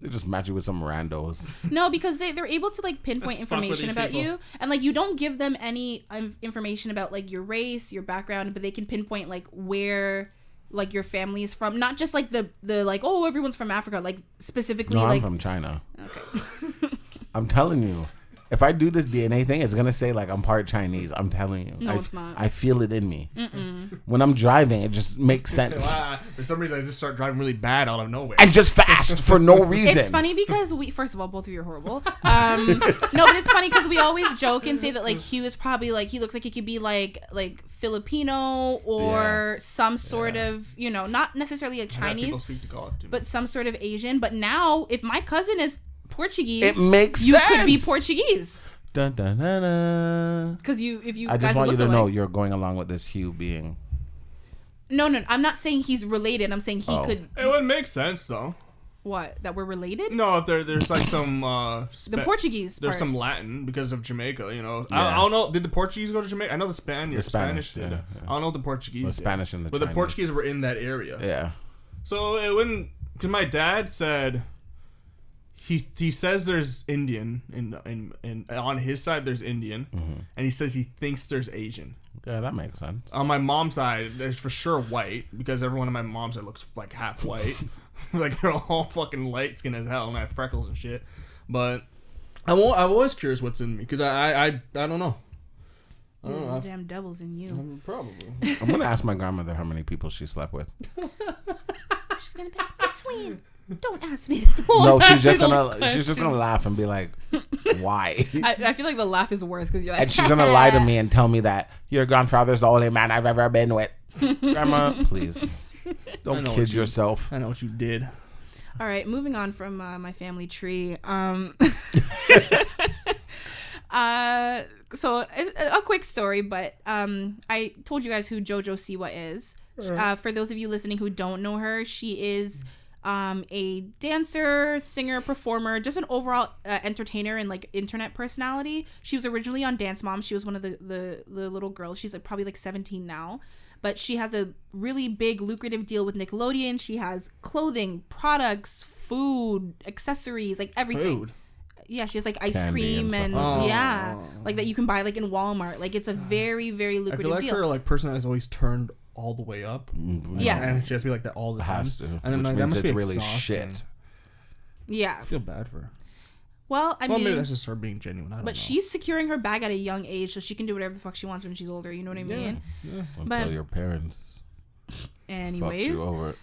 They just match you with some randos. No, because they're able to like pinpoint Let's fuck with information these about people. you, and like you don't give them any information about like your race, your background, but they can pinpoint like where like your family is from. Not just like the like, oh, everyone's from Africa, like specifically. No, like, I'm from China. Okay. I'm telling you. If I do this DNA thing, it's gonna say like I'm part Chinese. I'm telling you. No, it's not. I feel it in me. When I'm driving, it just makes sense. For some reason, I just start driving really bad out of nowhere. And just fast for no reason. It's funny because first of all, both of you are horrible. No, but it's funny because we always joke and say that like Hugh is probably like, he looks like he could be like Filipino or some sort of, you know, not necessarily a Chinese, but some sort of Asian. But now, if my cousin is Portuguese, it makes you sense. could be Portuguese. Dun, dun, dun, dun. Because if you I guys just want you look to know alike. you're going along with this Hugh being. No, I'm not saying he's related. I'm saying he could. It would make sense though. What? That we're related? No, if there's like some the Portuguese. There's part. some Latin because of Jamaica. You know, Yeah. I don't know. Did the Portuguese go to Jamaica? I know the Spanish did. yeah. I don't know if the Portuguese. The Spanish and the but Chinese. the Portuguese were in that area. Yeah. So it wouldn't. Because my dad said. He says there's Indian in on his side there's Indian, and he says he thinks there's Asian. Yeah, that makes sense. On my mom's side, there's for sure white because everyone on my mom's side looks like half white, like they're all fucking light skin as hell and I have freckles and shit. But I'm always curious what's in me because I don't know. I don't know. Damn devil's in you. Probably. I'm gonna ask my grandmother how many people she slept with. She's gonna be like, the swing. Don't ask me. No, she's just gonna laugh and be like, "Why?" I feel like the laugh is worse because you're like, And she's gonna lie to me and tell me that your grandfather's the only man I've ever been with. Grandma, please don't kid yourself. I know what you did. All right, moving on from my family tree. So a quick story, but I told you guys who Jojo Siwa is. For those of you listening who don't know her, she is a dancer, singer, performer, just an overall entertainer and like internet personality. She was originally on Dance Mom. She was one of the little girls. She's like probably like 17 now. But she has a really big lucrative deal with Nickelodeon. She has clothing, products, food, accessories, like everything. Food. Yeah, she has like ice Candy cream and and stuff. like that you can buy like in Walmart. Like it's a very, very I lucrative feel like deal. her like personality is always turned all the way up. Yes. And she has to be like that all the time. Has to, And then which like, that means must be it's really exhausting. shit. Yeah. I feel bad for her. Well, I mean, maybe that's just her being genuine. I don't know. but she's securing her bag at a young age, so she can do whatever the fuck she wants when she's older. You know what I mean? Yeah. But- Until your parents Anyways, fucked you over.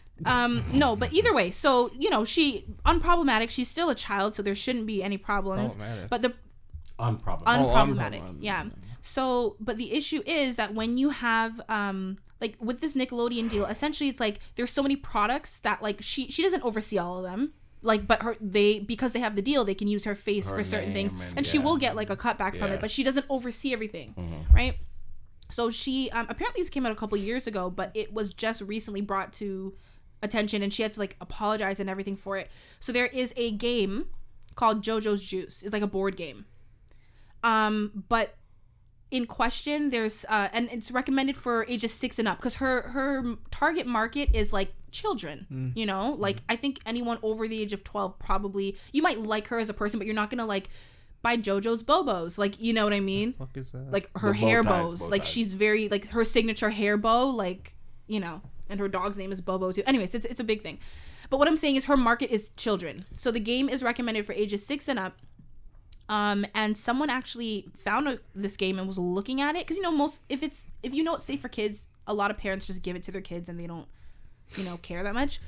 no, but either way, so you know, she unproblematic. She's still a child, so there shouldn't be any problems. Problematic. But the Unproblematic. unproblematic, unproblematic. yeah. So, but the issue is that when you have like with this Nickelodeon deal, essentially it's like there's so many products that like she doesn't oversee all of them. Like, but because they have the deal, they can use her face for certain things, and she will get like a cutback from it, but she doesn't oversee everything, right? So she apparently this came out a couple years ago, but it was just recently brought to attention, and she had to like apologize and everything for it. So there is a game called JoJo's Juice. It's like a board game, but in question there's and it's recommended for ages 6 and up because her target market is like children. You know, like I think anyone over the age of 12 probably, you might like her as a person, but you're not gonna like buy JoJo's Bobos, like, you know what I mean? What the fuck is that? Like her The hair bow ties, bows, bow like ties. she's very like her signature hair bow, like, you know, and her dog's name is Bobo too. Anyways, it's a big thing. But what I'm saying is her market is children, so the game is recommended for ages 6 and up. And someone actually found this game and was looking at it because, you know, if you know it's safe for kids, a lot of parents just give it to their kids and they don't, you know, care that much.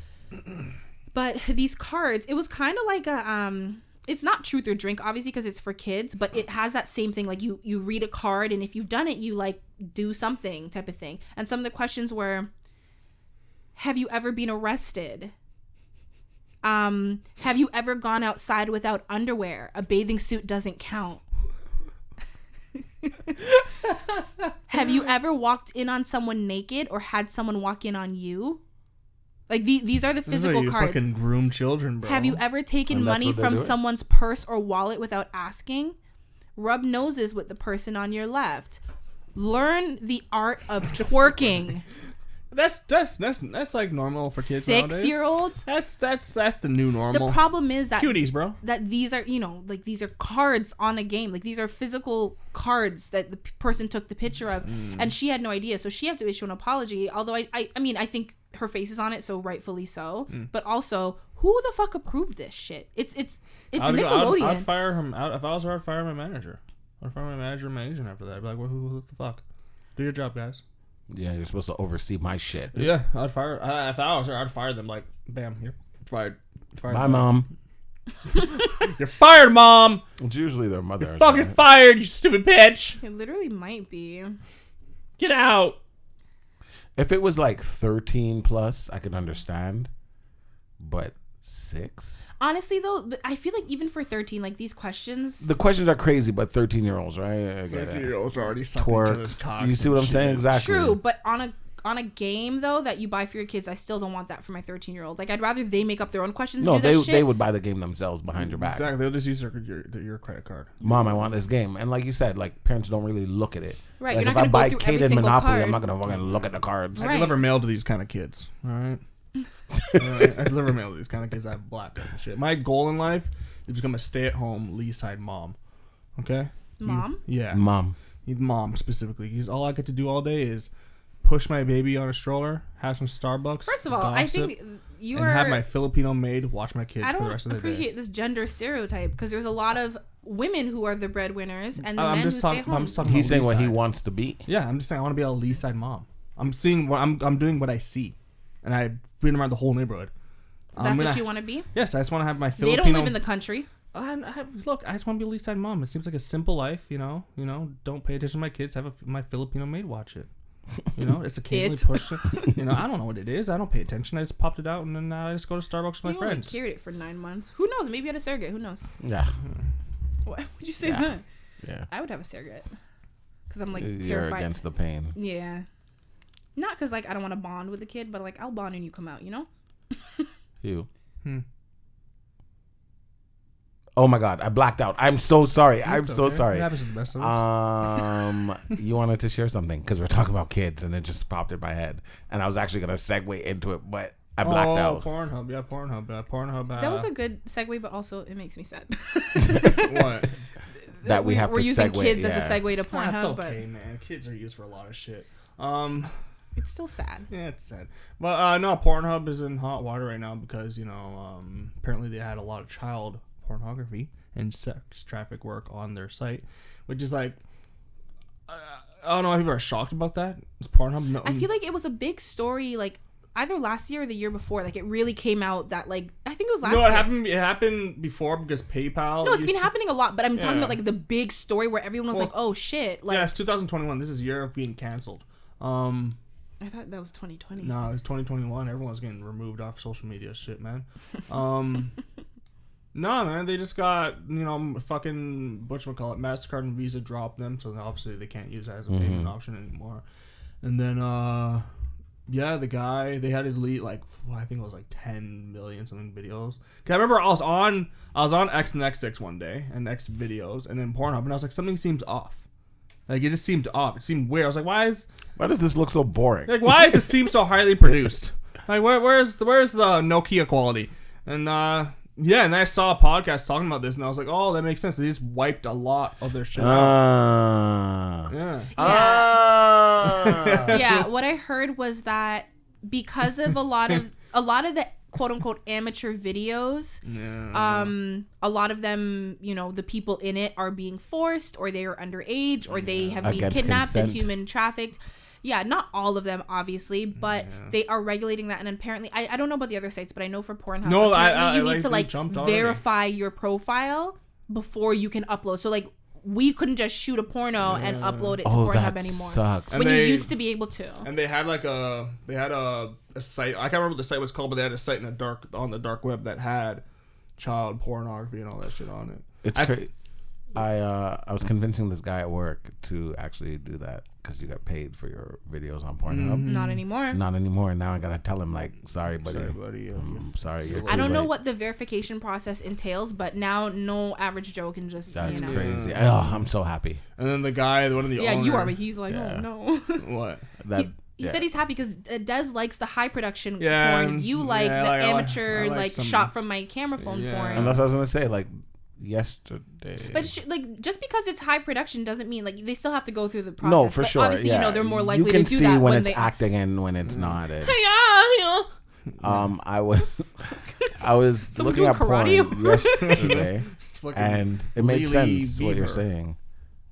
But these cards, it was kind of like a it's not truth or drink, obviously, because it's for kids, but it has that same thing. Like you read a card, and if you've done it, you like do something type of thing. And some of the questions were, have you ever been arrested? Have you ever gone outside without underwear? A bathing suit doesn't count. Have you ever walked in on someone naked or had someone walk in on you? Like these are the physical you cards. fucking groom children, bro. Have you ever taken And that's money what they're from doing? someone's purse or wallet without asking? Rub noses with the person on your left. Learn the art of twerking. That's like normal for kids nowadays. 6-year-olds. That's the new normal. The problem is that cuties, bro. That these are, like these are cards on a game. Like these are physical cards that the person took the picture of, and she had no idea. So she had to issue an apology. Although I mean, I think her face is on it, so rightfully so. But also, who the fuck approved this shit? It's Nickelodeon. I'd fire him out. If I was her, I'd fire my manager. I'd fire my manager and my agent after that. I'd be like, who the fuck? Do your job, guys. Yeah, you're supposed to oversee my shit. Yeah, I'd fire. If I was her, I'd fire them. Like, bam, you're fired. Bye, Mom. You're fired, Mom. It's usually their mother. You're fucking fired, you stupid bitch. It literally might be. Get out. If it was like 13 plus, I could understand. But 6? Honestly, though, I feel like even for 13, like these questions. The questions are crazy, but 13-year-olds, right? 13-year-olds are already sucking each other's cocks. You see what I'm saying? Exactly. True, but on a game though that you buy for your kids, I still don't want that for my 13-year-old. Like I'd rather they make up their own questions. No, and do that shit. they would buy the game themselves behind your back. Exactly. They'll just use your credit card. Mom, I want this game, and like you said, like parents don't really look at it. Right. Like, You're if not I gonna buy go through Kate every and single Monopoly, card. I'm not gonna fucking look at the cards. Right. I deliver mail to these kind of kids. All right. Alright, I deliver mail to these kind of kids. I have black and shit. My goal in life is to become a stay-at-home Leaside mom. Okay. Mom. Yeah. Mom. Mom specifically. Because all I get to do all day is push my baby on a stroller, have some Starbucks. First of all, I think you and are. have my Filipino maid watch my kids I for the rest of don't the day. appreciate this gender stereotype because there's a lot of women who are the breadwinners and the men who stay home. I'm just talking He's saying about what he Leaside. wants to be. Yeah, I'm just saying I want to be a Leaside mom. I'm seeing what I'm doing what I see, and I've been around the whole neighborhood. That's what you want to be? Yes, I just want to have my Filipino. They don't live in the country. Look, I just want to be a Leaside mom. It seems like a simple life, you know. Don't pay attention to my kids. Have my Filipino maid watch it. It's occasionally pushed. I don't know what it is. I don't pay attention. I just popped it out, and then I just go to Starbucks with my friends. You only carried it for 9 months. Who knows? Maybe you had a surrogate. Who knows? Yeah. What would you say that? Yeah. I would have a surrogate because I'm like You're terrified. against the pain. Yeah. Not because like I don't want to bond with the kid, but like I'll bond and you come out. You. Oh my God, I blacked out. I'm so sorry. I'm so sorry. It happens to the best of us. You wanted to share something because we're talking about kids, and it just popped in my head, and I was actually gonna segue into it, but I blacked out. P0rn Hub. Yeah, P0rn Hub. P0rn Hub. That was a good segue, but also it makes me sad. What? That we have we're to using segue, kids as a yeah. segue to P0rn That's Hub, okay, man. Kids are used for a lot of shit. it's still sad. Yeah, it's sad. But no, P0rn Hub is in hot water right now because apparently they had a lot of child pornography and sex traffic work on their site, which is like, I don't know why people are shocked about that. It's Pornhub. I feel like it was a big story, like either last year or the year before. Like it really came out that like I think it was last year. It happened before because PayPal. No, it's been happening a lot, but I'm talking about like the big story where everyone was like, "Oh shit!" Like, yeah, it's 2021. This is the year of being canceled. I thought that was 2020. No, it's 2021. Everyone's getting removed off social media. Shit, man. No, man, they just got, fucking, whatchamacallit, MasterCard and Visa dropped them, so obviously they can't use it as a payment option anymore. And then, the guy, they had to delete, like, I think it was like 10 million something videos. Cause I remember I was on X and X6 one day, and X videos, and then Pornhub, and I was like, something seems off. Like, it just seemed off. It seemed weird. I was like, why does this look so boring? Like, why does it seem so highly produced? Like, where's the Nokia quality? And, yeah, and then I saw a podcast talking about this, and I was like, "Oh, that makes sense." They just wiped a lot of their shit out. Yeah. Yeah. What I heard was that because of a lot of the quote unquote amateur videos, a lot of them, the people in it are being forced, or they are underage, or they have been kidnapped and human trafficked. Yeah, not all of them, obviously, but they are regulating that. And apparently, I don't know about the other sites, but I know for Pornhub, you need to verify your profile before you can upload. So, like, we couldn't just shoot a porno and upload it to Pornhub anymore. Sucks. When you used to be able to. And they had a site. I can't remember what the site was called, but they had a site on the dark web that had child pornography and all that shit on it. It's crazy. I was convincing this guy at work to actually do that because you got paid for your videos on Pornhub. Not anymore. Not anymore. Now I gotta tell him like, sorry, buddy. I'm sorry. You're I don't know late. what the verification process entails, but now no average Joe can just. That's crazy. Oh, I'm so happy. And then the guy, one of the owners, you are, but he's like, oh no. What? He said he's happy because Des likes the high production Yeah, porn. You like the amateur, I like some- shot from my camera phone porn. And that's what I was gonna say. Like yesterday. But just because it's high production doesn't mean like they still have to go through the process. No, for But sure. Obviously, yeah. they're more likely you can to do see that when when it's they acting and when it's not. Yeah. I was looking at porn karate? yesterday, and it made Lily sense what you're Beaver. saying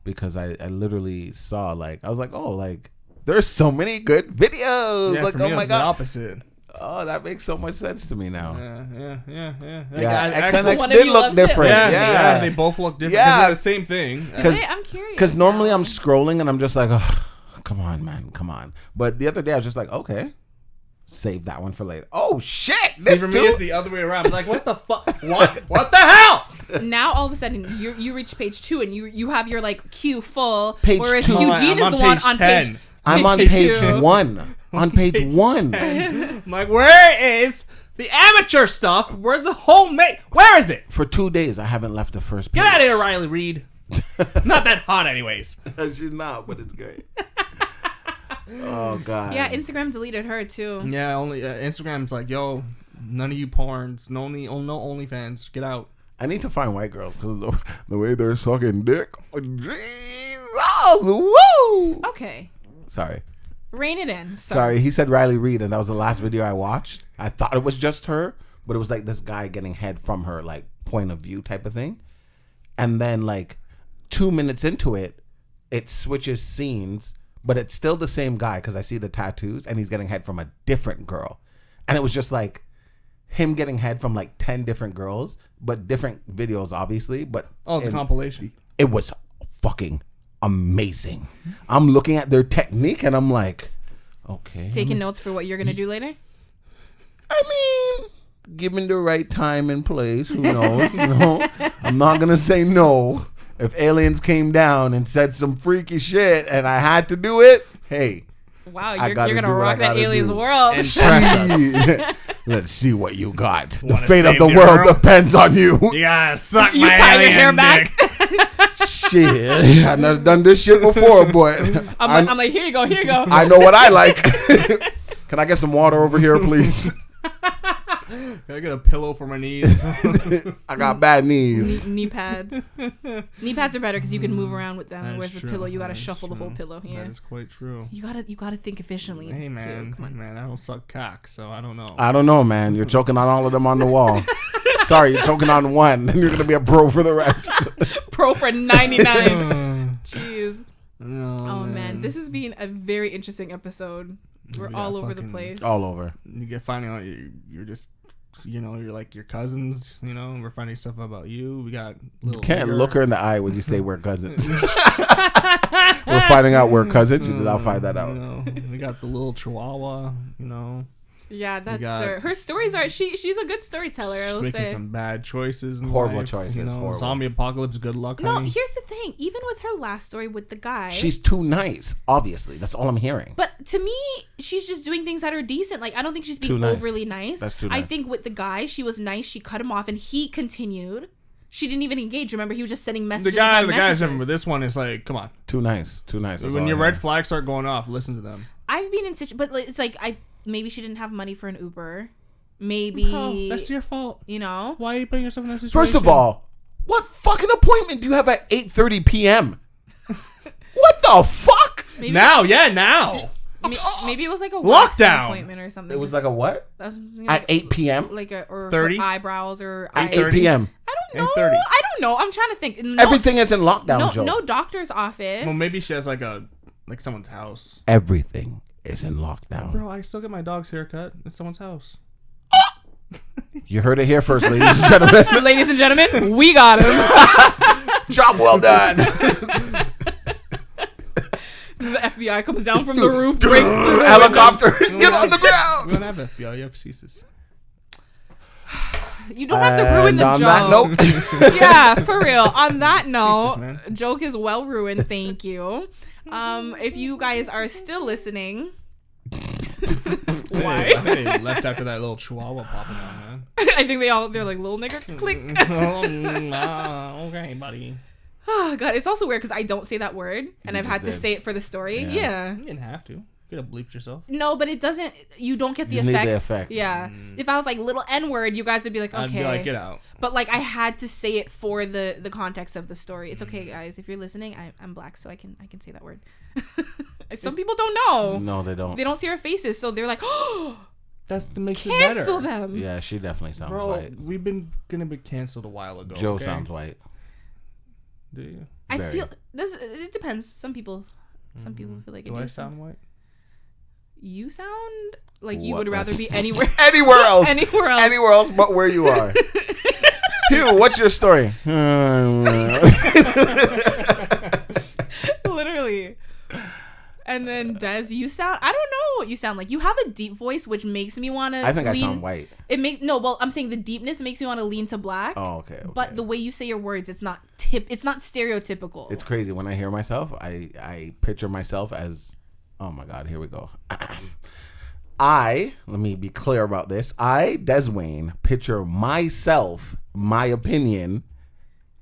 because I literally saw I was like, oh, like there's so many good videos. Yeah, Like, for me, oh my it's the god. opposite. Oh, that makes so much sense to me now. Yeah, X and X one of did you look loves it. different. Yeah, they both look different. Yeah. They're the same thing. I'm curious. Because normally now. I'm scrolling and I'm just like, oh, come on, man, come on. But the other day I was just like, okay, save that one for later. Oh shit! This See, for too? me, it's the other way around. I'm like, what the fuck? What the hell? Now all of a sudden you reach page 2 and you have your like queue full, Page whereas 2. Eugene I'm is on the one page on 10. page. I'm on 52. page 1. On page 1. I'm like, where is the amateur stuff? Where's the homemade? Where is it? For 2 days I haven't left the first page. Get out of here, Riley Reid. Not that hot, anyways. She's not, but it's great. Oh god. Yeah, Instagram deleted her too. Yeah, only Instagram's like, yo, none of you porns, no OnlyFans, get out. I need to find white girls because the way they're sucking dick. Jesus, woo! Okay, Sorry. rein it in. Sorry, he said Riley Reid, and that was the last video I watched. I thought it was just her, but it was like this guy getting head from her, like point of view type of thing. And then like 2 minutes into it, it switches scenes, but it's still the same guy because I see the tattoos, and he's getting head from a different girl. And it was just like him getting head from like 10 different girls, but different videos, obviously. But Oh, it's a compilation. it was fucking amazing. I'm looking at their technique, and I'm like, okay. Taking notes for what you're gonna do later. I mean, given the right time and place, who knows? You know, I'm not gonna say no. If aliens came down and said some freaky shit, and I had to do it, hey, Wow, I you're gotta gonna do what I rock that gotta aliens do. world. let's see what you got. The Wanna fate of save the the world world? depends on you. You gotta suck You my tie your alien hair back. dick. Shit, I've never done this shit before, but I'm like, here you go. I know what I like. Can I get some water over here, please? Can I get a pillow for my knees? I got bad knees. Knee pads. Knee pads are better because you can move around with them. That is Whereas the true. pillow, you gotta That is shuffle the whole true. pillow. Yeah, That is quite true. you gotta think efficiently. Hey Q. man, Come on. I don't suck cock, so I don't know. I don't know, man. You're choking on all of them on the wall. Sorry, you're choking on one, and you're gonna be a bro for the rest. Pro for 99. Jeez. No, Oh man, this has been a very interesting episode. We're We all got over the fucking- place. All over. You get finding out you're just, you know, you're like your cousins. You know, we're finding stuff about you. We got little. Can't ear- look her in the eye when you say we're cousins. We're finding out we're cousins. You did not find that You out. know, we got the little chihuahua. You know, Yeah, that's got- her stories are she's a good storyteller. I will making say. some bad choices. In Horrible life, choices, You know, horrible. zombie apocalypse. Good luck. No, honey. here's the thing. Even with her last story with the guy, She's too nice. Obviously, that's all I'm hearing. but to me, she's just doing things that are decent. Like I don't think she's being Too nice. overly nice. That's too I nice. think with the guy, she was nice. She cut him off, and he continued. She didn't even engage. Remember, he was just sending The messages. guy's upon different, messages. but this one is like, come on. Too nice. Too nice. That's When all your I red hear. flags start going off, listen to them. I've been in such, but like, it's like maybe she didn't have money for an Uber. Maybe Oh, that's your fault. you know. Why are you putting yourself in that situation? First of all, what fucking appointment do you have at 8:30 p.m.? What the fuck? Maybe, Now, yeah, now. maybe it was like a Lockdown. waxing appointment or something. It was like a what? That was, you know, At 8 p.m.? like a or 30? her eyebrows or At eye- 8 p.m. I don't know. 8:30. I don't know. I'm trying to think. No, Everything is in lockdown, no, Joe. no doctor's office. Well, maybe she has like someone's house. Everything is in lockdown. Bro, I still get my dog's haircut at someone's house. You heard it here first, ladies and gentlemen. Ladies and gentlemen, we got him. Job well done. The FBI comes down from the roof, breaks through the Helicopter. Get on the We ground. don't have FBI, you have CSIS. window. You don't have to ruin And the on joke. that note, Yeah, for real. On that note, Jesus, man. joke is well ruined. Thank you. If you guys are still listening, why? Hey, left after that little chihuahua popping on, man. I think they're like little nigger click. Okay, buddy. Oh god, it's also weird because I don't say that word and I've had to did. say it for the story. Yeah. You didn't have to. You could have bleeped yourself. No, but it doesn't. You don't get the You effect. need the effect. Yeah. If I was like little N-word, you guys would be like, okay. I'd be like, get out. But like I had to say it for the context of the story. It's okay, guys. If you're listening, I'm black, so I can say that word. Some people don't know. No, they don't. They don't see our faces, so they're like, oh, That's to make it better. cancel them. Yeah, she definitely sounds Bro, white. we've been gonna be canceled a while ago. Joe okay? sounds white. Do you? I Very. feel this. It depends. Some people feel like it. Do I sound white? You sound like you What? would rather That's- be anywhere. Anywhere else. Anywhere else. Anywhere else but where you are. Hugh, what's your story? Literally. And then Des, you sound, I don't know what you sound like. You have a deep voice, which makes me want to I think I sound white. I'm saying the deepness makes me want to lean to black. Oh, okay. But the way you say your words, it's not stereotypical. It's crazy. When I hear myself, I picture myself as, oh my God, here we go. Let me be clear about this. Des Wayne, picture myself, my opinion,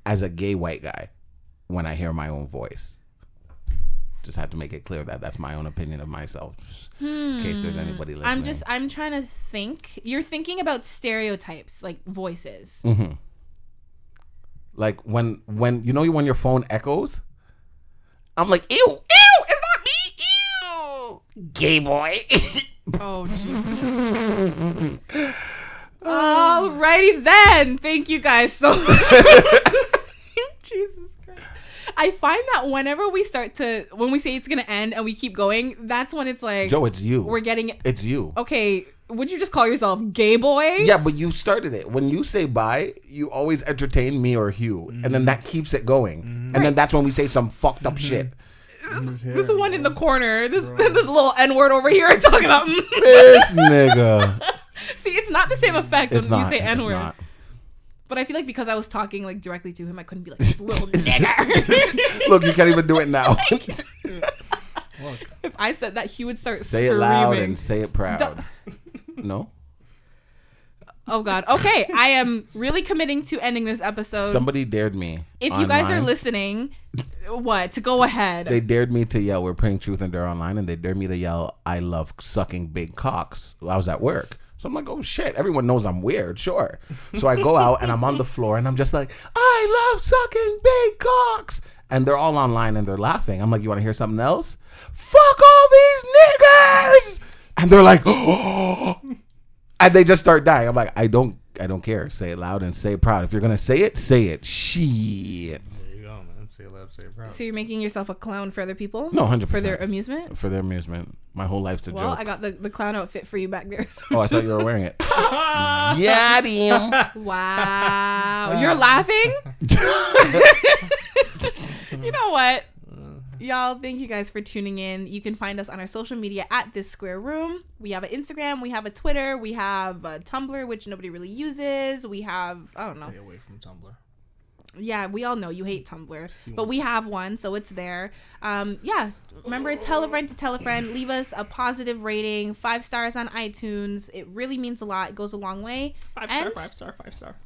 as a gay white guy when I hear my own voice. Just had to make it clear that that's my own opinion of myself, in case there's anybody listening. I'm trying to think. You're thinking about stereotypes, like voices. Mm-hmm. Like when when your phone echoes, I'm like, ew, it's not me, ew, gay boy. Oh, Jesus. Alrighty then. Thank you guys so much. Jesus Christ. I find that whenever we when we say it's going to end and we keep going, that's when it's like, Joe, it's you. It's you. Okay, would you just call yourself gay boy? Yeah, but you started it. When you say bye, you always entertain me or Hugh. And then that keeps it going. And then that's when we say some fucked up shit. This one in the corner, this little N-word over here talking about This nigga. See, it's not the same effect when you say N-word. Not. But I feel like because I was talking like directly to him, I couldn't be like, this little nigger. Look, you can't even do it now. If I said that, he would start Say screaming. it loud and say it proud. No? Oh God. Okay, I am really committing to ending this episode. Somebody dared me. If you guys are online. listening, to go ahead. They dared me to yell, we're putting truth and dare online, and they dared me to yell, I love sucking big cocks. I was at work. So I'm like, oh shit, everyone knows I'm weird, sure. So I go out and I'm on the floor and I'm just like, I love sucking big cocks. And they're all online and they're laughing. I'm like, you want to hear something else? Fuck all these niggers. And they're like, oh. And they just start dying. I'm like, I don't care. Say it loud and say it proud. If you're gonna say it, say it. Shit. There you go, man. Say it loud, say it proud. So you're making yourself a clown for other people? No, 100%. For their amusement? For their amusement. My whole life's a Well, joke. I got the clown outfit for you back there. So. Oh, I thought you were wearing it. Yeah, damn. Wow. You're laughing? You know what? Y'all, thank you guys for tuning in. You can find us on our social media at This Square Room. We have an Instagram, we have a Twitter, we have a Tumblr, which nobody really uses. We have, I don't know. Stay away from Tumblr. Yeah, we all know you hate Tumblr, but we have one, so it's there. Yeah, remember, tell a friend to tell a friend. Leave us a positive rating, 5 stars on iTunes. It really means a lot. It goes a long way. 5 star.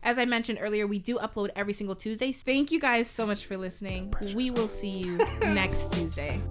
As I mentioned earlier, we do upload every single Tuesday. Thank you guys so much for listening. We will see you next Tuesday.